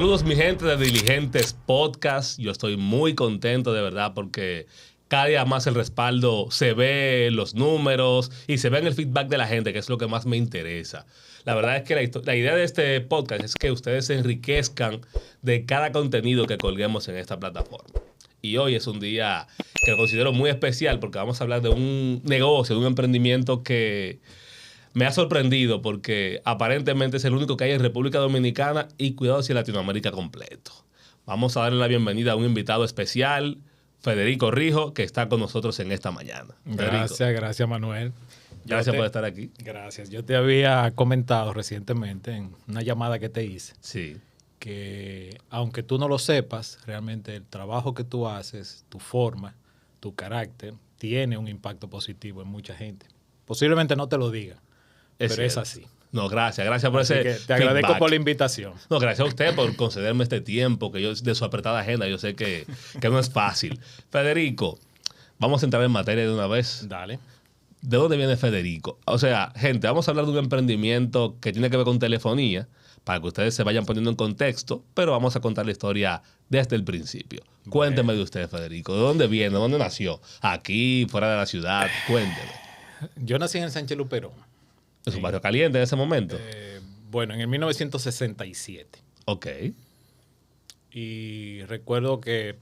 Saludos mi gente de Diligentes Podcast. Yo estoy muy contento de verdad porque cada día más el respaldo se ve en los números y se ve en el feedback de la gente, que es lo que más me interesa. La verdad es que la idea de este podcast es que ustedes se enriquezcan de cada contenido que colguemos en esta plataforma. Y hoy es un día que lo considero muy especial porque vamos a hablar de un negocio, de un emprendimiento que me ha sorprendido porque aparentemente es el único que hay en República Dominicana y cuidado si en Latinoamérica completo. Vamos a darle la bienvenida a un invitado especial, Federico Rijo, que está con nosotros en esta mañana. Gracias Manuel. Gracias por estar aquí. Gracias. Yo te había comentado recientemente en una llamada que te hice Sí. que aunque tú no lo sepas, realmente el trabajo que tú haces, tu forma, tu carácter, tiene un impacto positivo en mucha gente. Posiblemente no te lo diga, pero cierto. es así. No, gracias por Así ese que te agradezco feedback. por la invitación. No, gracias a usted por concederme este tiempo que yo de su apretada agenda. Yo sé que no es fácil. Federico, vamos a entrar en materia de una vez. Dale. ¿De dónde viene Federico? O sea, gente, vamos a hablar de un emprendimiento que tiene que ver con telefonía para que ustedes se vayan poniendo en contexto, pero vamos a contar la historia desde el principio. Cuénteme de usted, Federico. ¿De dónde viene? ¿Dónde nació? ¿Aquí? ¿Fuera de la ciudad? Cuénteme. Yo nací en Sánchez Luperón. ¿Es un barrio caliente en ese momento? Bueno, en el 1967. Ok. Y recuerdo que,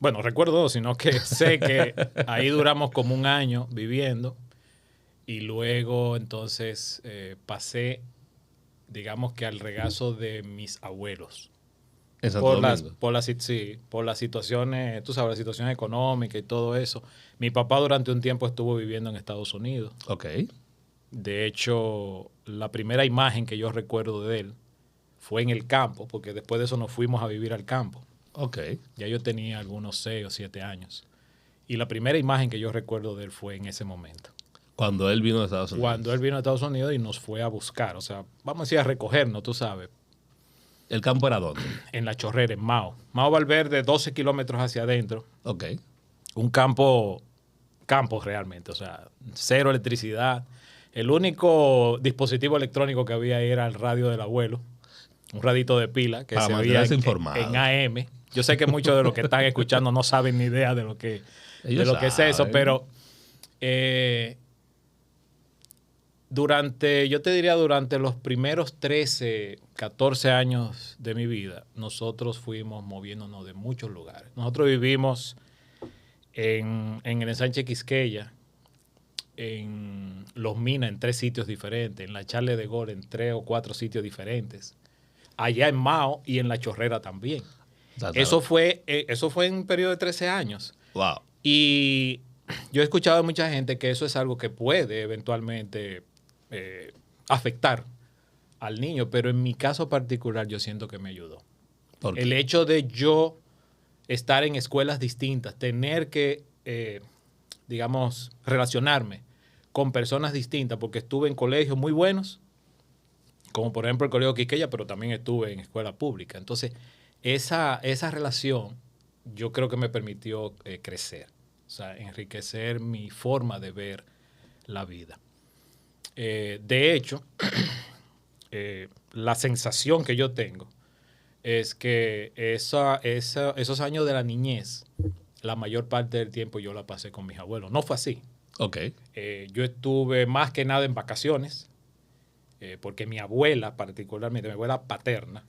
bueno, recuerdo, sino que sé que ahí duramos como un año viviendo y luego entonces pasé, digamos que al regazo de mis abuelos. ¿En Santo Domingo? Por las situaciones, tú sabes, la situación económica y todo eso. Mi papá durante un tiempo estuvo viviendo en Estados Unidos. Ok. De hecho, la primera imagen que yo recuerdo de él fue en el campo, porque después de eso nos fuimos a vivir al campo. Ok. Ya yo tenía algunos 6 o 7 años. Y la primera imagen que yo recuerdo de él fue en ese momento. Cuando él vino de Estados Unidos. Cuando él vino a Estados Unidos y nos fue a buscar. O sea, vamos a decir a recogernos, tú sabes. ¿El campo era dónde? En La Chorrera, en Mao. Mao Valverde, 12 kilómetros hacia adentro. Ok. Un campo realmente. O sea, cero electricidad. El único dispositivo electrónico que había era el radio del abuelo. Un radito de pila que se veía en AM. Yo sé que muchos de los que están escuchando no saben ni idea de lo que es eso, pero yo te diría durante los primeros 13, 14 años de mi vida, nosotros fuimos moviéndonos de muchos lugares. Nosotros vivimos en el ensanche Quisqueya, en Los Minas, en 3 sitios diferentes, en la Charles de Gaulle, en 3 o 4 sitios diferentes, allá en Mao y en La Chorrera también. Eso fue en un periodo de 13 años. Wow. Y yo he escuchado de mucha gente que eso es algo que puede eventualmente afectar al niño, pero en mi caso particular yo siento que me ayudó. ¿Por qué? El hecho de yo estar en escuelas distintas, tener que, digamos, relacionarme con personas distintas, porque estuve en colegios muy buenos, como por ejemplo el Colegio Quisqueya, pero también estuve en escuela pública. Entonces, esa relación yo creo que me permitió crecer, o sea, enriquecer mi forma de ver la vida. De hecho, la sensación que yo tengo es que esos años de la niñez, la mayor parte del tiempo yo la pasé con mis abuelos. No fue así. Ok. Yo estuve más que nada en vacaciones, porque mi abuela, particularmente mi abuela paterna,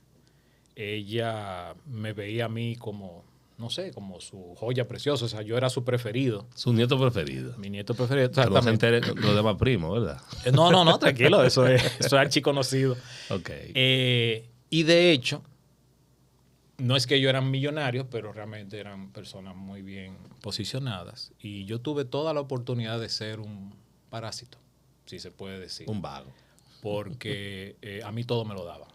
ella me veía a mí como, no sé, como su joya preciosa. O sea, yo era su preferido. Su nieto preferido. Mi nieto preferido. Que no se entere los demás primos, ¿verdad? No, tranquilo, eso es archiconocido. Ok. Y de hecho, no es que ellos eran millonarios, pero realmente eran personas muy bien posicionadas. Y yo tuve toda la oportunidad de ser un parásito, si se puede decir. Un vago. Porque a mí todo me lo daban.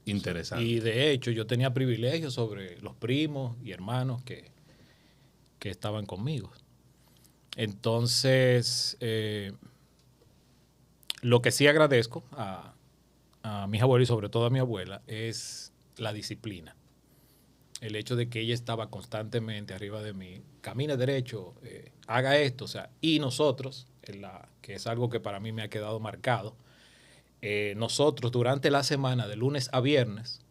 Interesante. Y de hecho yo tenía privilegios sobre los primos y hermanos que estaban conmigo. Entonces, lo que sí agradezco a mis abuelos y sobre todo a mi abuela es la disciplina. El hecho de que ella estaba constantemente arriba de mí, camine derecho, haga esto, o sea, y nosotros, que es algo que para mí me ha quedado marcado, nosotros durante la semana, de lunes a viernes,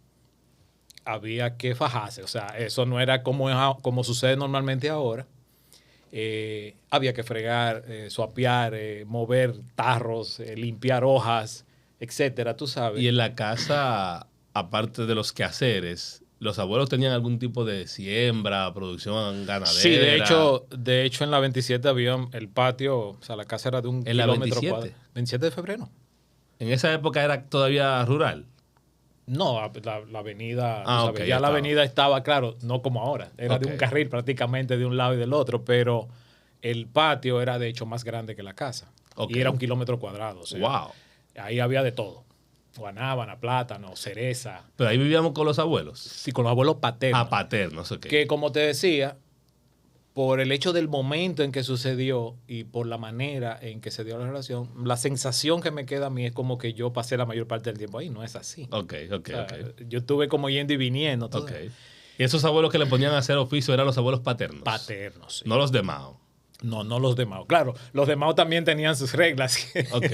había que fajarse. O sea, eso no era como sucede normalmente ahora. Había que fregar, suapear, mover tarros, limpiar hojas, etcétera, tú sabes. Y en la casa, aparte de los quehaceres, ¿los abuelos tenían algún tipo de siembra, producción ganadera? Sí, de hecho en la 27 había el patio, o sea, la casa era de 1 ¿En la kilómetro 27? cuadrado. 27 de febrero. En esa época era todavía rural. No, la avenida, Ah, tú ok, sabes, ya ya la estaba. avenida estaba, claro, no como ahora, era de un Ok. carril prácticamente de un lado y del otro, pero el patio era de hecho más grande que la casa. Ok. Y era 1 kilómetro cuadrado, o sea, Wow. ahí había de todo. Guanábana, plátano, cereza. Pero ahí vivíamos con los abuelos. Sí, con los abuelos paternos. Ah, paternos, ok. Que como te decía, por el hecho del momento en que sucedió y por la manera en que se dio la relación, la sensación que me queda a mí es como que yo pasé la mayor parte del tiempo ahí. No es así. Ok, ok, O sea, ok. yo estuve como yendo y viniendo. ¿Tú Ok. sabes? Y esos abuelos que le ponían a hacer oficio eran los abuelos paternos. Paternos, sí. No los de Mao. No los de Mao. Claro, los de Mao también tenían sus reglas. Ok.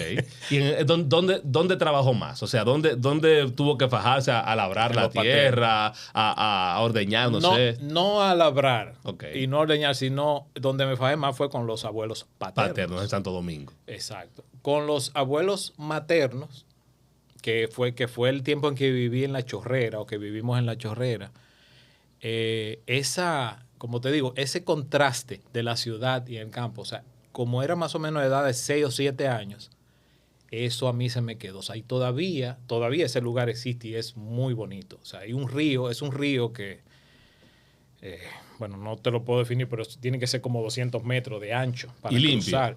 ¿Y dónde trabajó más? O sea, ¿dónde tuvo que fajarse a labrar En la los tierra, a ordeñar, no sé? No a labrar Ok. y no a ordeñar, sino donde me fajé más fue con los abuelos paternos. Paternos en Santo Domingo. Exacto. Con los abuelos maternos, que fue el tiempo en que viví en La Chorrera o que vivimos en La Chorrera, como te digo, ese contraste de la ciudad y el campo, o sea, como era más o menos de edad de 6 o 7 años, eso a mí se me quedó. O sea, y todavía ese lugar existe y es muy bonito. O sea, hay un río, es un río que, bueno, no te lo puedo definir, pero tiene que ser como 200 metros de ancho para ¿Y limpio? cruzar.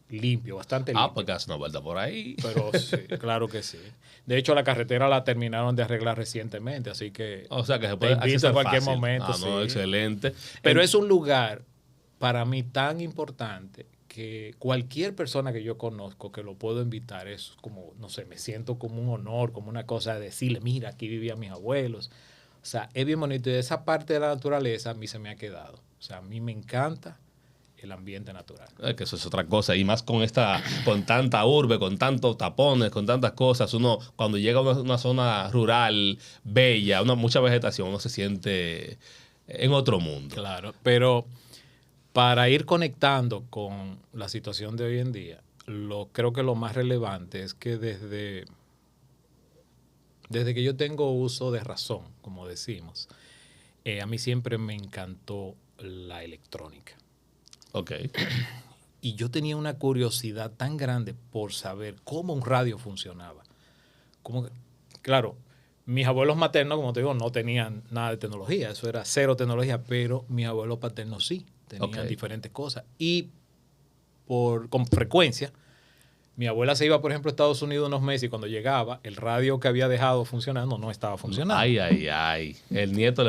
Limpio, bastante limpio. Ah, pues que hace una vuelta por ahí. Pero sí, claro que sí. De hecho, la carretera la terminaron de arreglar recientemente, así que O sea, que se te puede invito accesar en cualquier fácil. momento. Ah, no, sí. excelente. Pero es un lugar para mí tan importante que cualquier persona que yo conozco que lo puedo invitar es como, no sé, me siento como un honor, como una cosa de decirle, mira, aquí vivían mis abuelos. O sea, es bien bonito y esa parte de la naturaleza a mí se me ha quedado. O sea, a mí me encanta el ambiente natural. Que eso es otra cosa. Y más con tanta urbe, con tantos tapones, con tantas cosas. Uno, cuando llega a una zona rural, bella, mucha vegetación, uno se siente en otro mundo. Claro, pero para ir conectando con la situación de hoy en día, creo que lo más relevante es que desde que yo tengo uso de razón, como decimos, a mí siempre me encantó la electrónica. Ok. Y yo tenía una curiosidad tan grande por saber cómo un radio funcionaba. Claro, mis abuelos maternos, como te digo, no tenían nada de tecnología, eso era cero tecnología, pero mis abuelos paternos sí, tenían diferentes cosas. Y con frecuencia, mi abuela se iba, por ejemplo, a Estados Unidos unos meses y cuando llegaba, el radio que había dejado funcionando no estaba funcionando. Ay, ay, ay. El nieto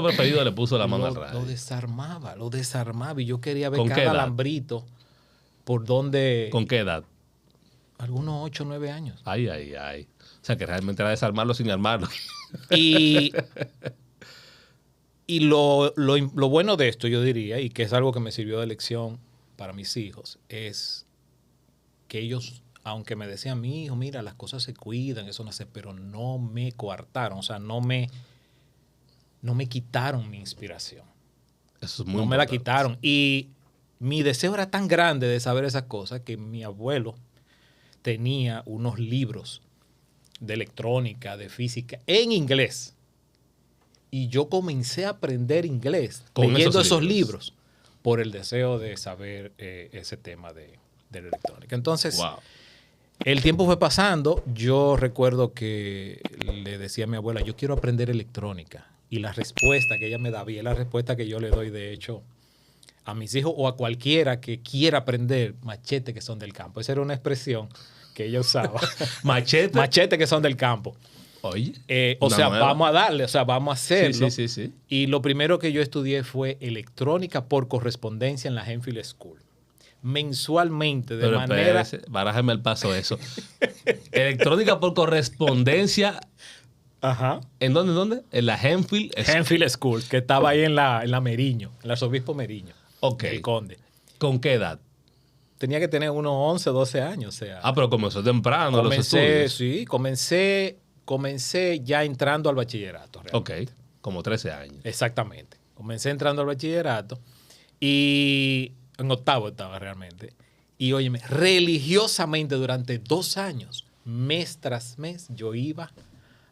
preferido le puso la mano al radio. Lo desarmaba y yo quería ver ¿Con qué cada edad? alambrito por donde... ¿Con qué edad? Algunos 8 o 9 años. Ay, ay, ay. O sea, que realmente era desarmarlo sin armarlo. Y lo bueno de esto, yo diría, y que es algo que me sirvió de lección para mis hijos, es que ellos, aunque me decían, mi hijo, mira, las cosas se cuidan, eso no sé, pero no me coartaron, o sea, no me quitaron mi inspiración. Eso es muy No me la importante. quitaron. Y mi deseo era tan grande de saber esas cosas que mi abuelo tenía unos libros de electrónica, de física, en inglés. Y yo comencé a aprender inglés Con leyendo esos esos libros. libros por el deseo de saber ese tema de la electrónica. Entonces, Wow. el tiempo fue pasando. Yo recuerdo que le decía a mi abuela, yo quiero aprender electrónica. Y la respuesta que ella me daba, y es la respuesta que yo le doy, de hecho, a mis hijos o a cualquiera que quiera aprender machete que son del campo. Esa era una expresión que ella usaba. Machete. Machete que son del campo. Oye. O una sea, nueva. vamos a darle, o sea, vamos a hacerlo. Sí. Y lo primero que yo estudié fue electrónica por correspondencia en la Enfield School. Mensualmente, de Pero manera... espérese, barájeme el paso eso. Electrónica por correspondencia. Ajá. ¿En dónde? En la Enfield. Enfield School, que estaba ahí en la Meriño, en el arzobispo Meriño. Ok. El Conde. ¿Con qué edad? Tenía que tener unos 11, 12 años, o sea... Ah, pero comenzó temprano los estudios. Comencé comencé ya entrando al bachillerato. Ok, Realmente. como 13 años. Exactamente. Comencé entrando al bachillerato y en octavo estaba realmente. Y óyeme, religiosamente durante 2 años, mes tras mes, yo iba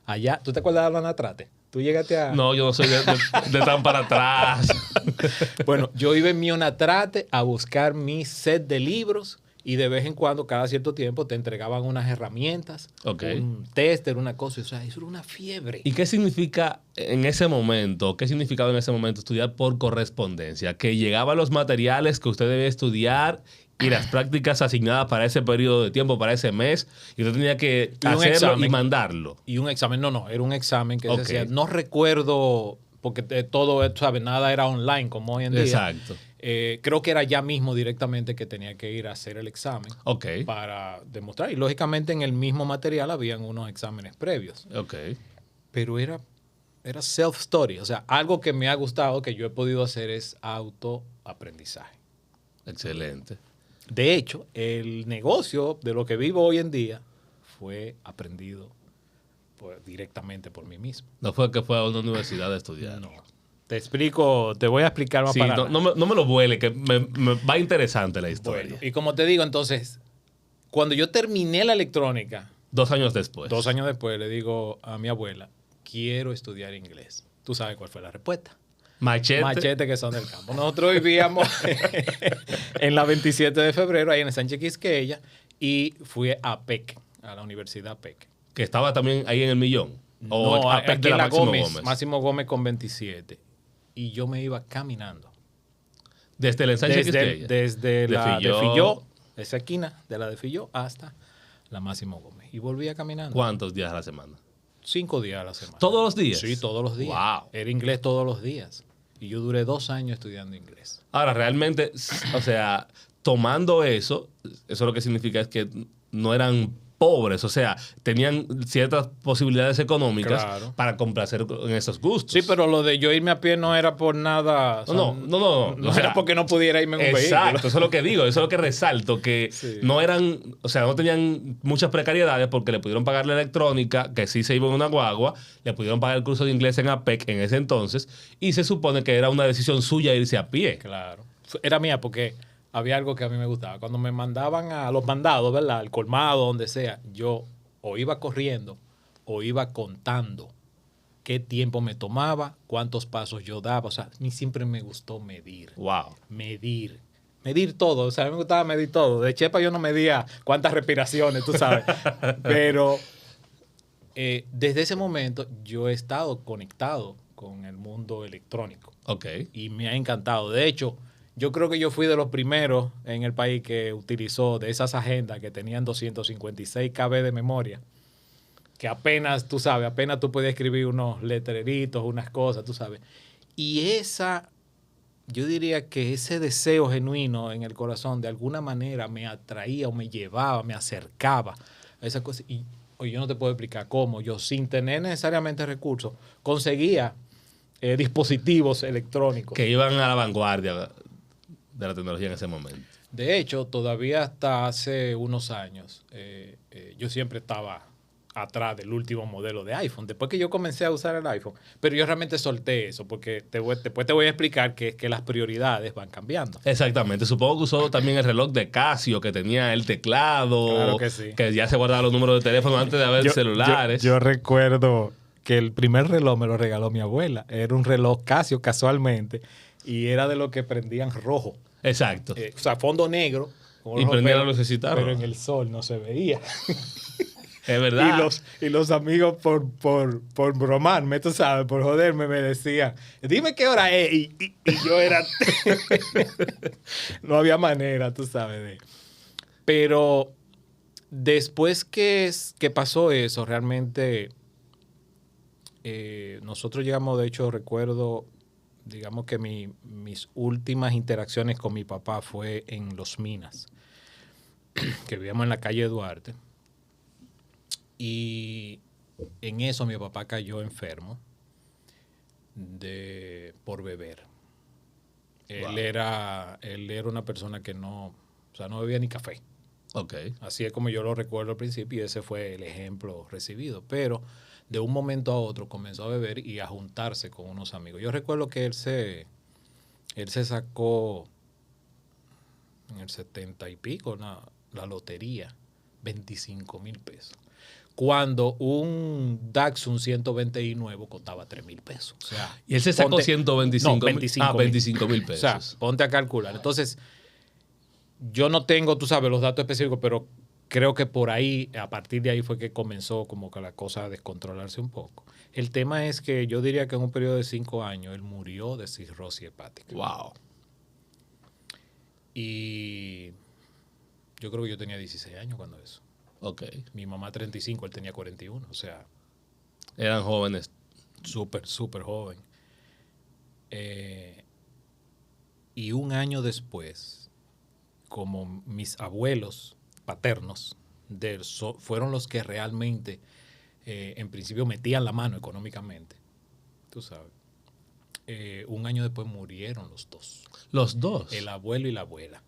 allá. ¿Tú te acuerdas de Alanatrate? Tú llegaste a... No, yo no soy de tan para atrás. Bueno, yo iba en mi Onatrate a buscar mi set de libros y de vez en cuando, cada cierto tiempo, te entregaban unas herramientas, Ok. un tester, una cosa. O sea, eso era una fiebre. ¿Y qué significa en ese momento, qué significaba en ese momento estudiar por correspondencia? Que llegaban los materiales que usted debía estudiar y las prácticas asignadas para ese periodo de tiempo, para ese mes, y usted tenía que Y un hacerlo examen. y mandarlo. Y un examen, no, era un examen que Ok. se hacía. No recuerdo, porque todo esto, ¿sabes? Nada era online como hoy en día. Exacto. Creo que era ya mismo directamente que tenía que ir a hacer el examen Ok, para demostrar. Y lógicamente en el mismo material habían unos exámenes previos. ok. Pero era self-study. O sea, algo que me ha gustado, que yo he podido hacer es autoaprendizaje. Excelente. De hecho, el negocio de lo que vivo hoy en día fue aprendido directamente por mí mismo. No fue que fue a una universidad a estudiar. No. Te explico, te voy a explicar más Sí, para no, adelante. no me lo vuele, que me va interesante la historia. Bueno, y como te digo, entonces, cuando yo terminé la electrónica, 2 años después. 2 años después, le digo a mi abuela, quiero estudiar inglés. ¿Tú sabes cuál fue la respuesta? Machete. Machete, que son del campo. Nosotros vivíamos en la 27 de febrero, ahí en el Sánchez Quisqueya, y fui a PEC, a la Universidad PEC. Que estaba también ahí en el Millón. O No, a PEC aquí de en la Máximo Gómez, Máximo Gómez con 27. Y yo me iba caminando. Desde el ensanche Quisqueya. Desde la Filló. de Filló, esa esquina de la de Filló, hasta la Máximo Gómez. Y volvía caminando. ¿Cuántos días a la semana? 5 días a la semana. ¿Todos los días? Sí, todos los días. Wow. Era inglés todos los días. Y yo duré 2 años estudiando inglés. Ahora, realmente, o sea, tomando eso lo que significa es que no eran pobres, o sea, tenían ciertas posibilidades económicas Claro. para complacer en esos gustos. Sí, pero lo de yo irme a pie no era por nada. O sea, No. No O sea, era porque no pudiera irme en un exacto, vehículo. eso es lo que digo, eso es lo que resalto, que Sí. no eran, o sea, no tenían muchas precariedades porque le pudieron pagar la electrónica, que sí se iba en una guagua, le pudieron pagar el curso de inglés en APEC en ese entonces, y se supone que era una decisión suya irse a pie. Claro. Era mía porque había algo que a mí me gustaba. Cuando me mandaban a los mandados, ¿verdad? Al colmado, donde sea, yo o iba corriendo o iba contando qué tiempo me tomaba, cuántos pasos yo daba. O sea, a mí siempre me gustó medir. Wow. Medir todo. O sea, a mí me gustaba medir todo. De chepa yo no medía cuántas respiraciones, tú sabes. Pero desde ese momento yo he estado conectado con el mundo electrónico. Ok. Y me ha encantado. De hecho, yo creo que yo fui de los primeros en el país que utilizó de esas agendas que tenían 256 KB de memoria, que apenas, tú sabes, apenas tú podías escribir unos letreritos, unas cosas, tú sabes. Y yo diría que ese deseo genuino en el corazón de alguna manera me atraía o me llevaba, me acercaba a esas cosas. Y oye, yo no te puedo explicar cómo. Yo, sin tener necesariamente recursos, conseguía dispositivos electrónicos. Que iban a la vanguardia de la tecnología en ese momento. De hecho, todavía hasta hace unos años, yo siempre estaba atrás del último modelo de iPhone. Después que yo comencé a usar el iPhone, pero yo realmente solté eso, porque después te voy a explicar que las prioridades van cambiando. Exactamente. Supongo que usó también el reloj de Casio, que tenía el teclado, Claro que sí. que ya se guardaba los números de teléfono antes de haber celulares. Yo recuerdo que el primer reloj me lo regaló mi abuela. Era un reloj Casio, casualmente, y era de lo que prendían rojo. Exacto. O sea, fondo negro. Y prendía la lucecita pero roja. en el sol no se veía. Es verdad. Y los amigos por bromarme, tú sabes, por joderme, me decían, dime qué hora es. Y yo era... no había manera, tú sabes. Pero después que pasó eso, realmente nosotros llegamos, de hecho, recuerdo, digamos que mis últimas interacciones con mi papá fue en Los Minas, que vivíamos en la calle Duarte. Y en eso mi papá cayó enfermo por beber. Wow. Él era una persona que no bebía ni café. Ok. Así es como yo lo recuerdo al principio y ese fue el ejemplo recibido. Pero de un momento a otro comenzó a beber y a juntarse con unos amigos. Yo recuerdo que él se sacó en el 70 y pico la lotería, 25,000 pesos. Cuando un Datsun 120i nuevo costaba 3,000 pesos. O sea, Y él se sacó 125 no, 25,000 pesos. O sea, ponte a calcular. Entonces, yo no tengo, tú sabes, los datos específicos, pero creo que por ahí, a partir de ahí fue que comenzó como que la cosa a descontrolarse un poco. El tema es que yo diría que en un periodo de 5 años él murió de cirrosis hepática. Wow. Y yo creo que yo tenía 16 años cuando eso. Ok. Mi mamá 35, él tenía 41. O sea, Eran jóvenes. súper, súper joven. Y un año después, como mis abuelos paternos fueron los que realmente, en principio, metían la mano económicamente, tú sabes. Un año después murieron los dos. Los dos. El abuelo y la abuela.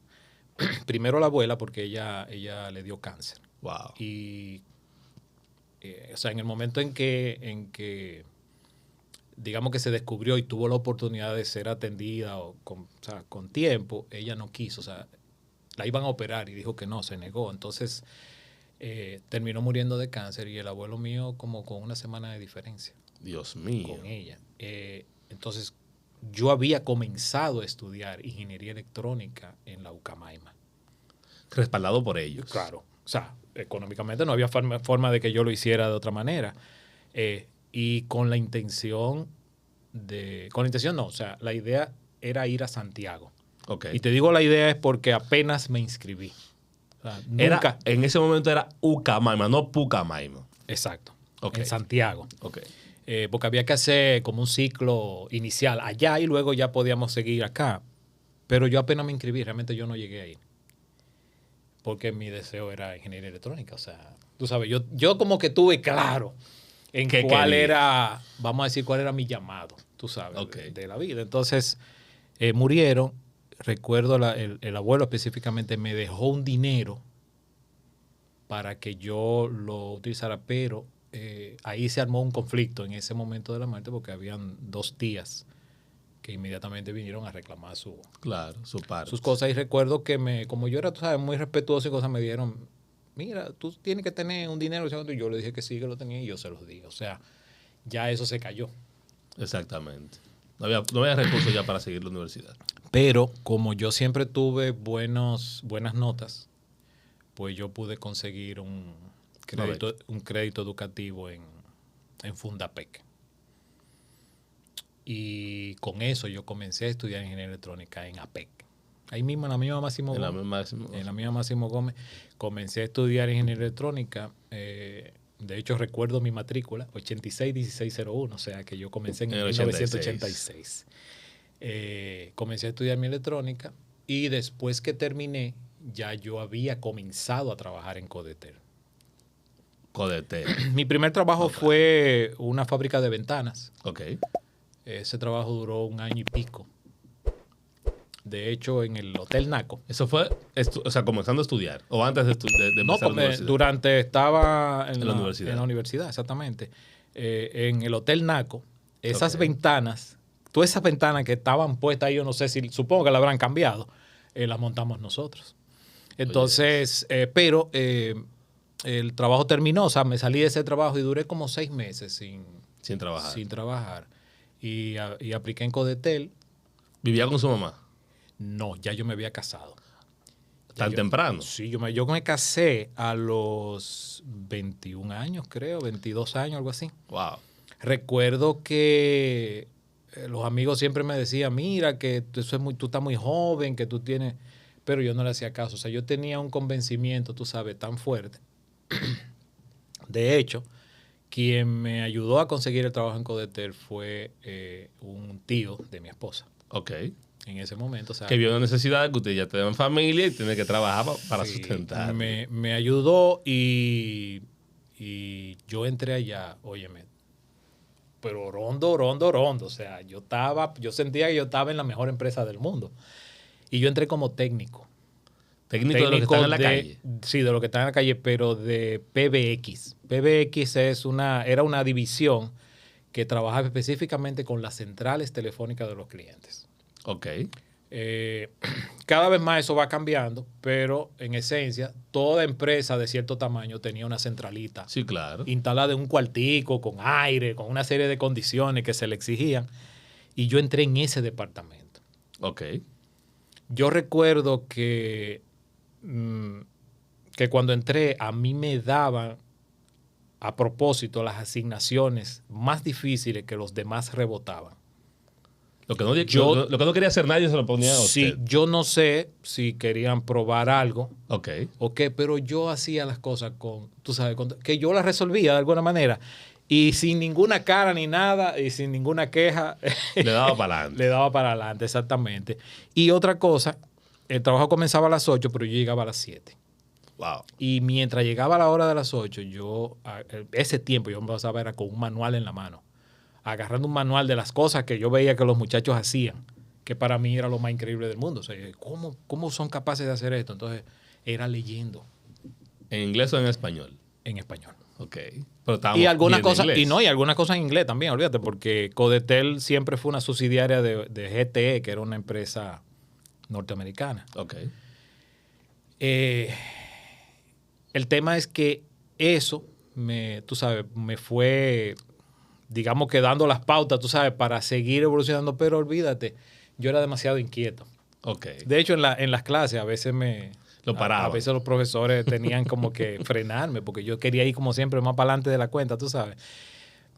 Primero la abuela porque ella le dio cáncer. Wow. Y, o sea, en el momento en que digamos que se descubrió y tuvo la oportunidad de ser atendida con tiempo, ella no quiso. O sea, la iban a operar y dijo que no, se negó. Entonces, terminó muriendo de cáncer y el abuelo mío como con una semana de diferencia. Dios mío. Con ella. Entonces, yo había comenzado a estudiar ingeniería electrónica en la Ucamaima. Respaldado por ellos. Claro. O sea, económicamente no había forma de que yo lo hiciera de otra manera. Y con la intención no, o sea, la idea era ir a Santiago. Okay. Y te digo la idea es porque apenas me inscribí. O sea, nunca. En ese momento era Ucamaima, no Pucamaima. Exacto. Okay. En Santiago. Okay. Porque había que hacer como un ciclo inicial allá y luego ya podíamos seguir acá. Pero yo apenas me inscribí, realmente yo no llegué a ir. Porque mi deseo era ingeniería electrónica. O sea, tú sabes, yo como que tuve claro en cuál era, vamos a decir, cuál era mi llamado, tú sabes, okay, de la vida. Entonces, murieron. Recuerdo el abuelo específicamente me dejó un dinero para que yo lo utilizara, pero ahí se armó un conflicto en ese momento de la muerte porque habían 2 tías que inmediatamente vinieron a reclamar su parte. Sus cosas. Y recuerdo que como yo era, tú sabes, muy respetuoso y cosas, me dieron, mira, tú tienes que tener un dinero. Y yo le dije que sí, que lo tenía y yo se los di. O sea, ya eso se cayó. Exactamente. No había recursos ya para seguir la universidad. Pero como yo siempre tuve buenas notas, pues yo pude conseguir un crédito educativo en Fundapec. Y con eso yo comencé a estudiar ingeniería electrónica en APEC. Ahí mismo, en la misma Máximo Gómez. En la misma Máximo Gómez. Comencé a estudiar ingeniería electrónica. De hecho, recuerdo mi matrícula, 861601. O sea, que yo comencé en 1986. Comencé a estudiar mi electrónica y después que terminé, ya yo había comenzado a trabajar en Codetel. Mi primer trabajo fue una fábrica de ventanas. Okay. Ese trabajo duró 1 año y pico. De hecho, en el Hotel Naco. ¿Eso fue, comenzando a estudiar o antes de empezar la universidad? Estaba en la universidad. En la universidad, exactamente. En el Hotel Naco, esas ventanas, todas esas ventanas que estaban puestas ahí, yo no sé si, supongo que la habrán cambiado, las montamos nosotros. Entonces, pero el trabajo terminó, o sea, me salí de ese trabajo y duré como 6 meses sin trabajar. Y apliqué en Codetel. ¿Vivía con su mamá? No, ya yo me había casado. ¿Tan temprano? Sí, yo me casé a los 21 años, creo, 22 años, algo así. Wow. Recuerdo que los amigos siempre me decían, mira, que tú estás muy joven, que tú tienes... Pero yo no le hacía caso. O sea, yo tenía un convencimiento, tú sabes, tan fuerte. De hecho, quien me ayudó a conseguir el trabajo en Codetel fue un tío de mi esposa. Ok. En ese momento. O sea, que vio la necesidad de que usted ya tenga familia y tiene que trabajar para sustentar. Me ayudó y yo entré allá, óyeme, pero rondo. O sea, yo sentía que yo estaba en la mejor empresa del mundo. Y yo entré como técnico. Técnico de los que están en la calle. Sí, de los que están en la calle, pero de PBX. PBX era una división que trabajaba específicamente con las centrales telefónicas de los clientes. Ok. Cada vez más eso va cambiando, pero en esencia, toda empresa de cierto tamaño tenía una centralita. Sí, claro. Instalada en un cuartico, con aire, con una serie de condiciones que se le exigían. Y yo entré en ese departamento. Ok. Yo recuerdo que cuando entré, a mí me daban a propósito las asignaciones más difíciles que los demás rebotaban. Lo que no quería hacer nadie se lo ponía a usted. Sí, yo no sé si querían probar algo. Ok. Pero yo hacía las cosas tú sabes, que yo las resolvía de alguna manera. Y sin ninguna cara ni nada, y sin ninguna queja. Le daba para adelante. Le daba para adelante, exactamente. Y otra cosa, el trabajo comenzaba a las 8, pero yo llegaba a las 7. Wow. Y mientras llegaba a la hora de las 8, ese tiempo yo me pasaba era con un manual en la mano, agarrando un manual de las cosas que yo veía que los muchachos hacían, que para mí era lo más increíble del mundo. O sea, ¿cómo son capaces de hacer esto? Entonces, era leyendo. ¿En inglés o en español? En español. Ok. Pero y algunas cosas, y algunas cosas en inglés también, olvídate, porque Codetel siempre fue una subsidiaria de GTE, que era una empresa norteamericana. Ok. El tema es que eso tú sabes, me fue, digamos, que dando las pautas, tú sabes, para seguir evolucionando, pero olvídate, yo era demasiado inquieto. Ok. De hecho, en las clases a veces lo paraba. A veces los profesores tenían como que frenarme, porque yo quería ir como siempre más para adelante de la cuenta, tú sabes.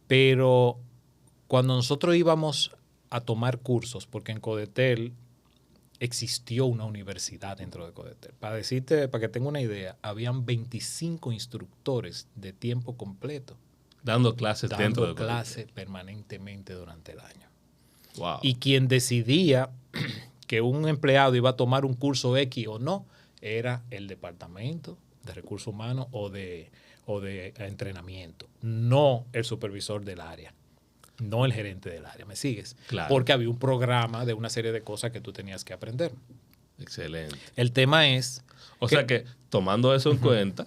Pero cuando nosotros íbamos a tomar cursos, porque en Codetel existió una universidad dentro de Codetel. Para que tenga una idea, habían 25 instructores de tiempo completo dando clases dentro de Codetel. Dando clases permanentemente durante el año. Wow. Y quien decidía que un empleado iba a tomar un curso X o no, era el departamento de recursos humanos o de entrenamiento, no el supervisor del área. No el gerente del área, ¿me sigues? Claro. Porque había un programa de una serie de cosas que tú tenías que aprender. Excelente. El tema es... O sea que, tomando eso en cuenta,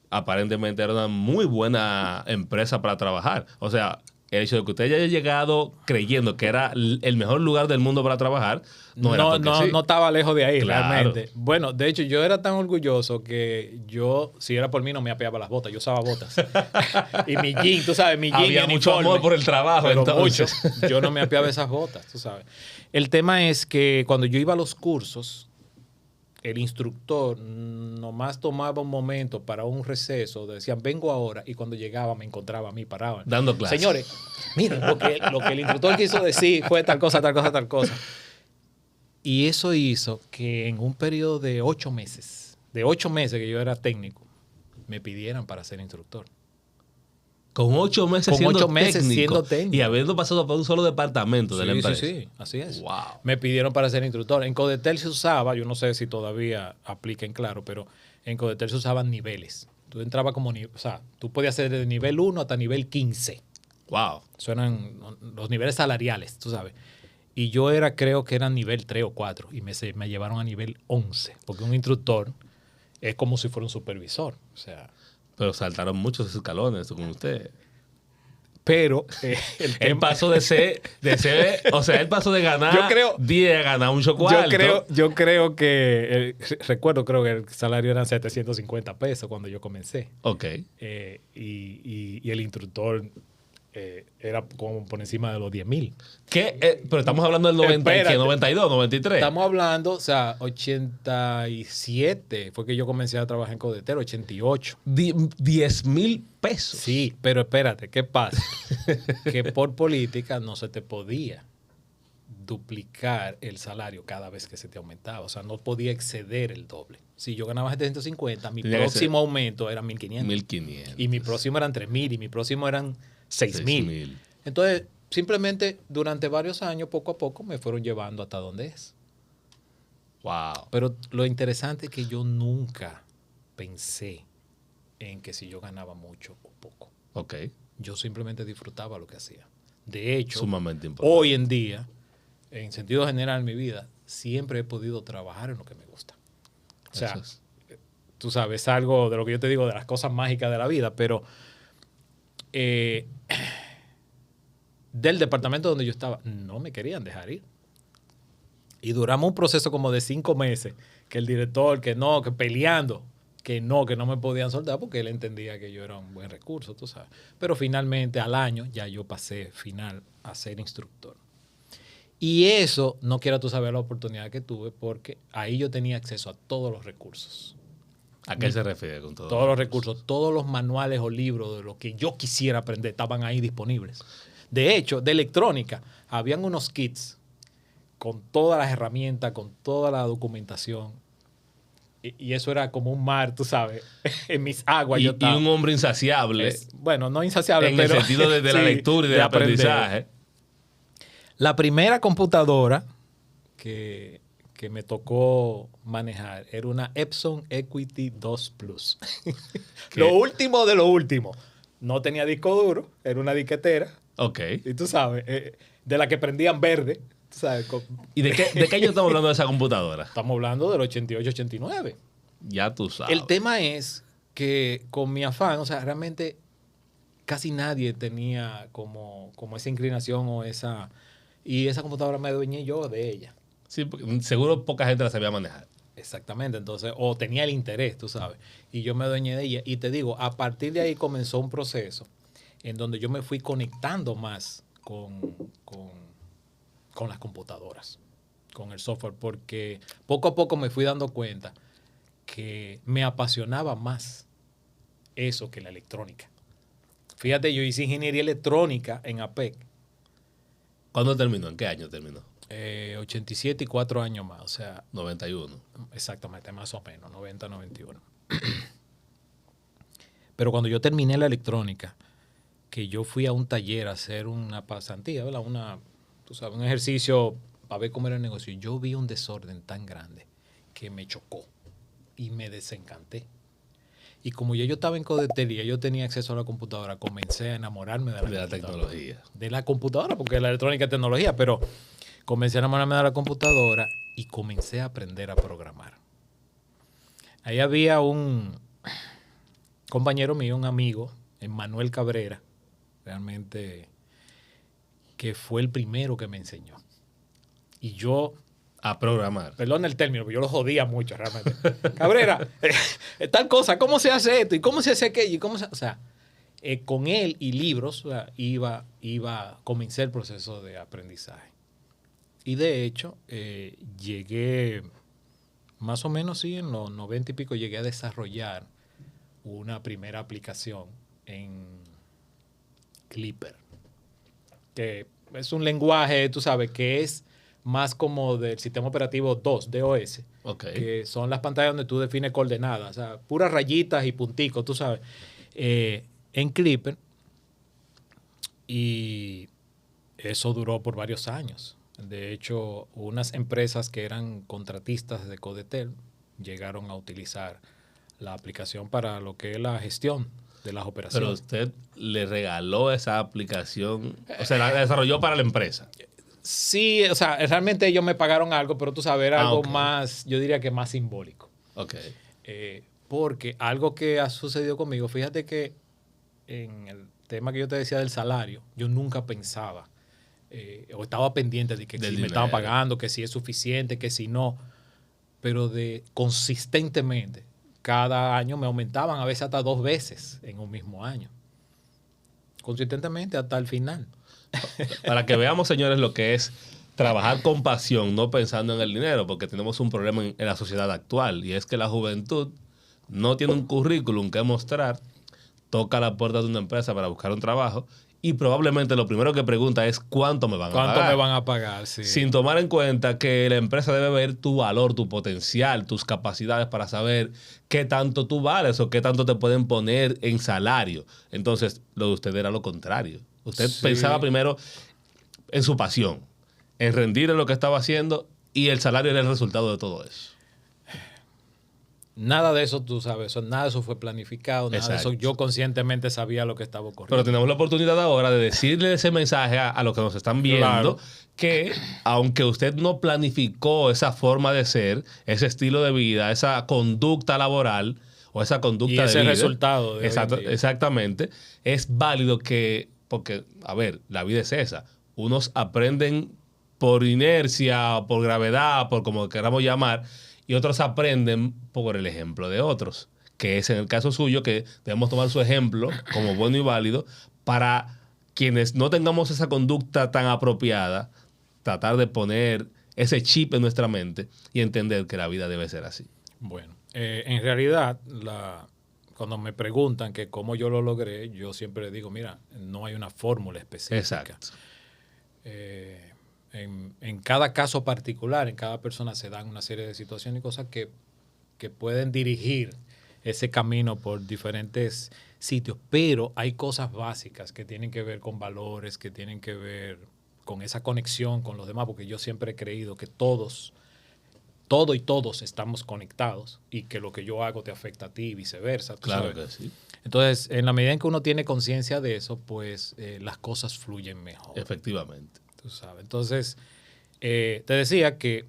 aparentemente era una muy buena empresa para trabajar. O sea, el hecho de que usted haya llegado creyendo que era el mejor lugar del mundo para trabajar, no estaba lejos de ahí, claro. realmente. Bueno, de hecho, yo era tan orgulloso que yo, si era por mí, no me apeaba las botas. Yo usaba botas. Y mi jean, tú sabes, mi jean. Había mucho amor por el trabajo, pero entonces. Mucho. Yo no me apeaba esas botas, tú sabes. El tema es que cuando yo iba a los cursos, el instructor nomás tomaba un momento para un receso, decían, vengo ahora, y cuando llegaba me encontraba a mí parado. Dando clases. Señores, miren, lo que el instructor quiso decir fue tal cosa, tal cosa, tal cosa. Y eso hizo que en un periodo de 8 meses, que yo era técnico, me pidieran para ser instructor. Con 8 meses, siendo técnico. Y habiendo pasado por un solo departamento de la empresa. Sí, así es. Wow. Me pidieron para ser instructor. En Codetel se usaba, yo no sé si todavía apliquen claro, pero en Codetel se usaban niveles. Tú entrabas como, o sea, tú podías ser de nivel 1 hasta nivel 15. Wow. Eso eran los niveles salariales, tú sabes. Y yo creo que era nivel 3 o 4 y me llevaron a nivel 11, porque un instructor es como si fuera un supervisor, o sea... Pero saltaron muchos escalones con usted. Pero él pasó de ser, o sea, él pasó de ganar 10 a ganar un chocuarto. Yo creo que, creo que el salario eran 750 pesos cuando yo comencé. Ok. Y el instructor era como por encima de los 10,000. ¿Qué? Pero estamos hablando del 92, 93. Estamos hablando, o sea, 87 fue que yo comencé a trabajar en Codetel, 88. 10,000 pesos. Sí, pero espérate, ¿qué pasa? Que por política no se te podía duplicar el salario cada vez que se te aumentaba. O sea, no podía exceder el doble. Si yo ganaba 750, mi próximo aumento era 1,500. 1,500. Y mi próximo eran 3,000 y mi próximo eran 6,000. Entonces, simplemente durante varios años, poco a poco, me fueron llevando hasta donde es. Wow. Pero lo interesante es que yo nunca pensé en que si yo ganaba mucho o poco. Ok. Yo simplemente disfrutaba lo que hacía. De hecho, sumamente importante. Hoy en día, en sentido general en mi vida, siempre he podido trabajar en lo que me gusta. O sea, tú sabes, algo de lo que yo te digo, de las cosas mágicas de la vida, pero del departamento donde yo estaba, no me querían dejar ir. Y duramos un proceso como de 5 meses, que el director, que no, que peleando, que no me podían soltar porque él entendía que yo era un buen recurso, tú sabes. Pero finalmente al año ya yo pasé final a ser instructor. Y eso, no quiero tú saber la oportunidad que tuve porque ahí yo tenía acceso a todos los recursos. ¿A qué se refiere con todo? Todos los recursos, todos los manuales o libros de lo que yo quisiera aprender estaban ahí disponibles. De hecho, de electrónica, habían unos kits con todas las herramientas, con toda la documentación. Y eso era como un mar, tú sabes, en mis aguas. Y un hombre insaciable. Bueno, no insaciable, pero... En el sentido de la lectura y del aprendizaje. La primera computadora que me tocó manejar era una Epson Equity 2 Plus. Lo último de lo último. No tenía disco duro, era una disquetera. Ok. Y tú sabes, de la que prendían verde. ¿Tú sabes? ¿Y de qué año estamos hablando de esa computadora? Estamos hablando del 88-89. Ya tú sabes. El tema es que con mi afán, o sea, realmente casi nadie tenía como esa inclinación o esa... Y esa computadora me adueñé yo de ella. Sí, seguro poca gente la sabía manejar. Exactamente, entonces, o tenía el interés, tú sabes. Y yo me adueñé de ella. Y te digo, a partir de ahí comenzó un proceso en donde yo me fui conectando más con las computadoras, con el software, porque poco a poco me fui dando cuenta que me apasionaba más eso que la electrónica. Fíjate, yo hice ingeniería electrónica en APEC. ¿Cuándo terminó? ¿En qué año terminó? 87 y 4 años más, o sea... 91. Exactamente, más o menos, 90, 91. Pero cuando yo terminé la electrónica, que yo fui a un taller a hacer una pasantía, ¿verdad? Tú sabes, un ejercicio para ver cómo era el negocio. Yo vi un desorden tan grande que me chocó y me desencanté. Y como ya yo estaba en codetería, yo tenía acceso a la computadora, comencé a enamorarme de la tecnología. De la computadora, porque la electrónica es tecnología, pero comencé a enamorarme de la computadora y comencé a aprender a programar. Ahí había un compañero mío, un amigo, Emmanuel Cabrera, realmente, que fue el primero que me enseñó. Y yo... A programar. Perdón el término, pero yo lo jodía mucho realmente. Cabrera, tal cosa, ¿cómo se hace esto? ¿Y cómo se hace aquello? ¿Y cómo se... O sea, con él y libros, o sea, comencé el proceso de aprendizaje. Y de hecho, llegué, más o menos sí, en los 90 y pico, llegué a desarrollar una primera aplicación en Clipper. Que es un lenguaje, tú sabes, que es más como del sistema operativo 2, DOS, okay, que son las pantallas donde tú defines coordenadas, o sea, puras rayitas y punticos, tú sabes, en Clipper. Y eso duró por varios años. De hecho, unas empresas que eran contratistas de Codetel llegaron a utilizar la aplicación para lo que es la gestión de las operaciones. Pero usted le regaló esa aplicación, o sea, la desarrolló para la empresa. Sí, o sea, realmente ellos me pagaron algo, pero tú sabes, era algo más, yo diría que más simbólico. Ok. Porque algo que ha sucedido conmigo, fíjate que en el tema que yo te decía del salario, yo nunca pensaba o estaba pendiente de que si me estaban pagando, que si es suficiente, que si no, pero consistentemente, cada año me aumentaban, a veces hasta 2 veces en un mismo año. Consistentemente hasta el final. Para que veamos, señores, lo que es trabajar con pasión, no pensando en el dinero, porque tenemos un problema en la sociedad actual, y es que la juventud no tiene un currículum que mostrar, toca la puerta de una empresa para buscar un trabajo, y probablemente lo primero que pregunta es ¿cuánto me van a pagar? ¿Cuánto me van a pagar? Sí. Sin tomar en cuenta que la empresa debe ver tu valor, tu potencial, tus capacidades para saber qué tanto tú vales o qué tanto te pueden poner en salario. Entonces, lo de usted era lo contrario. Usted pensaba primero en su pasión, en rendir en lo que estaba haciendo, y el salario era el resultado de todo eso. Nada de eso, tú sabes, nada de eso fue planificado, nada de eso. Exacto. Yo conscientemente sabía lo que estaba Pero ocurriendo. tenemos la oportunidad ahora de decirle ese mensaje a los que nos están viendo, Claro. que aunque usted no planificó esa forma de ser, ese estilo de vida, esa conducta laboral o esa conducta Y de ese vida, resultado de hoy en día. exactamente, es válido porque, a ver, la vida es esa. Unos aprenden por inercia, por gravedad, por como queramos llamar, y otros aprenden por el ejemplo de otros, que es en el caso suyo, que debemos tomar su ejemplo como bueno y válido para quienes no tengamos esa conducta tan apropiada, tratar de poner ese chip en nuestra mente y entender que la vida debe ser así. Bueno, en realidad, cuando me preguntan que cómo yo lo logré, yo siempre digo, mira, no hay una fórmula específica. Exacto. En cada caso particular, en cada persona se dan una serie de situaciones y cosas que pueden dirigir ese camino por diferentes sitios, pero hay cosas básicas que tienen que ver con valores, que tienen que ver con esa conexión con los demás, porque yo siempre he creído que todos estamos conectados y que lo que yo hago te afecta a ti y viceversa. Claro ¿sabes? que sí. Entonces, en la medida en que uno tiene conciencia de eso, pues las cosas fluyen mejor. Efectivamente. Tú sabes. Entonces, te decía que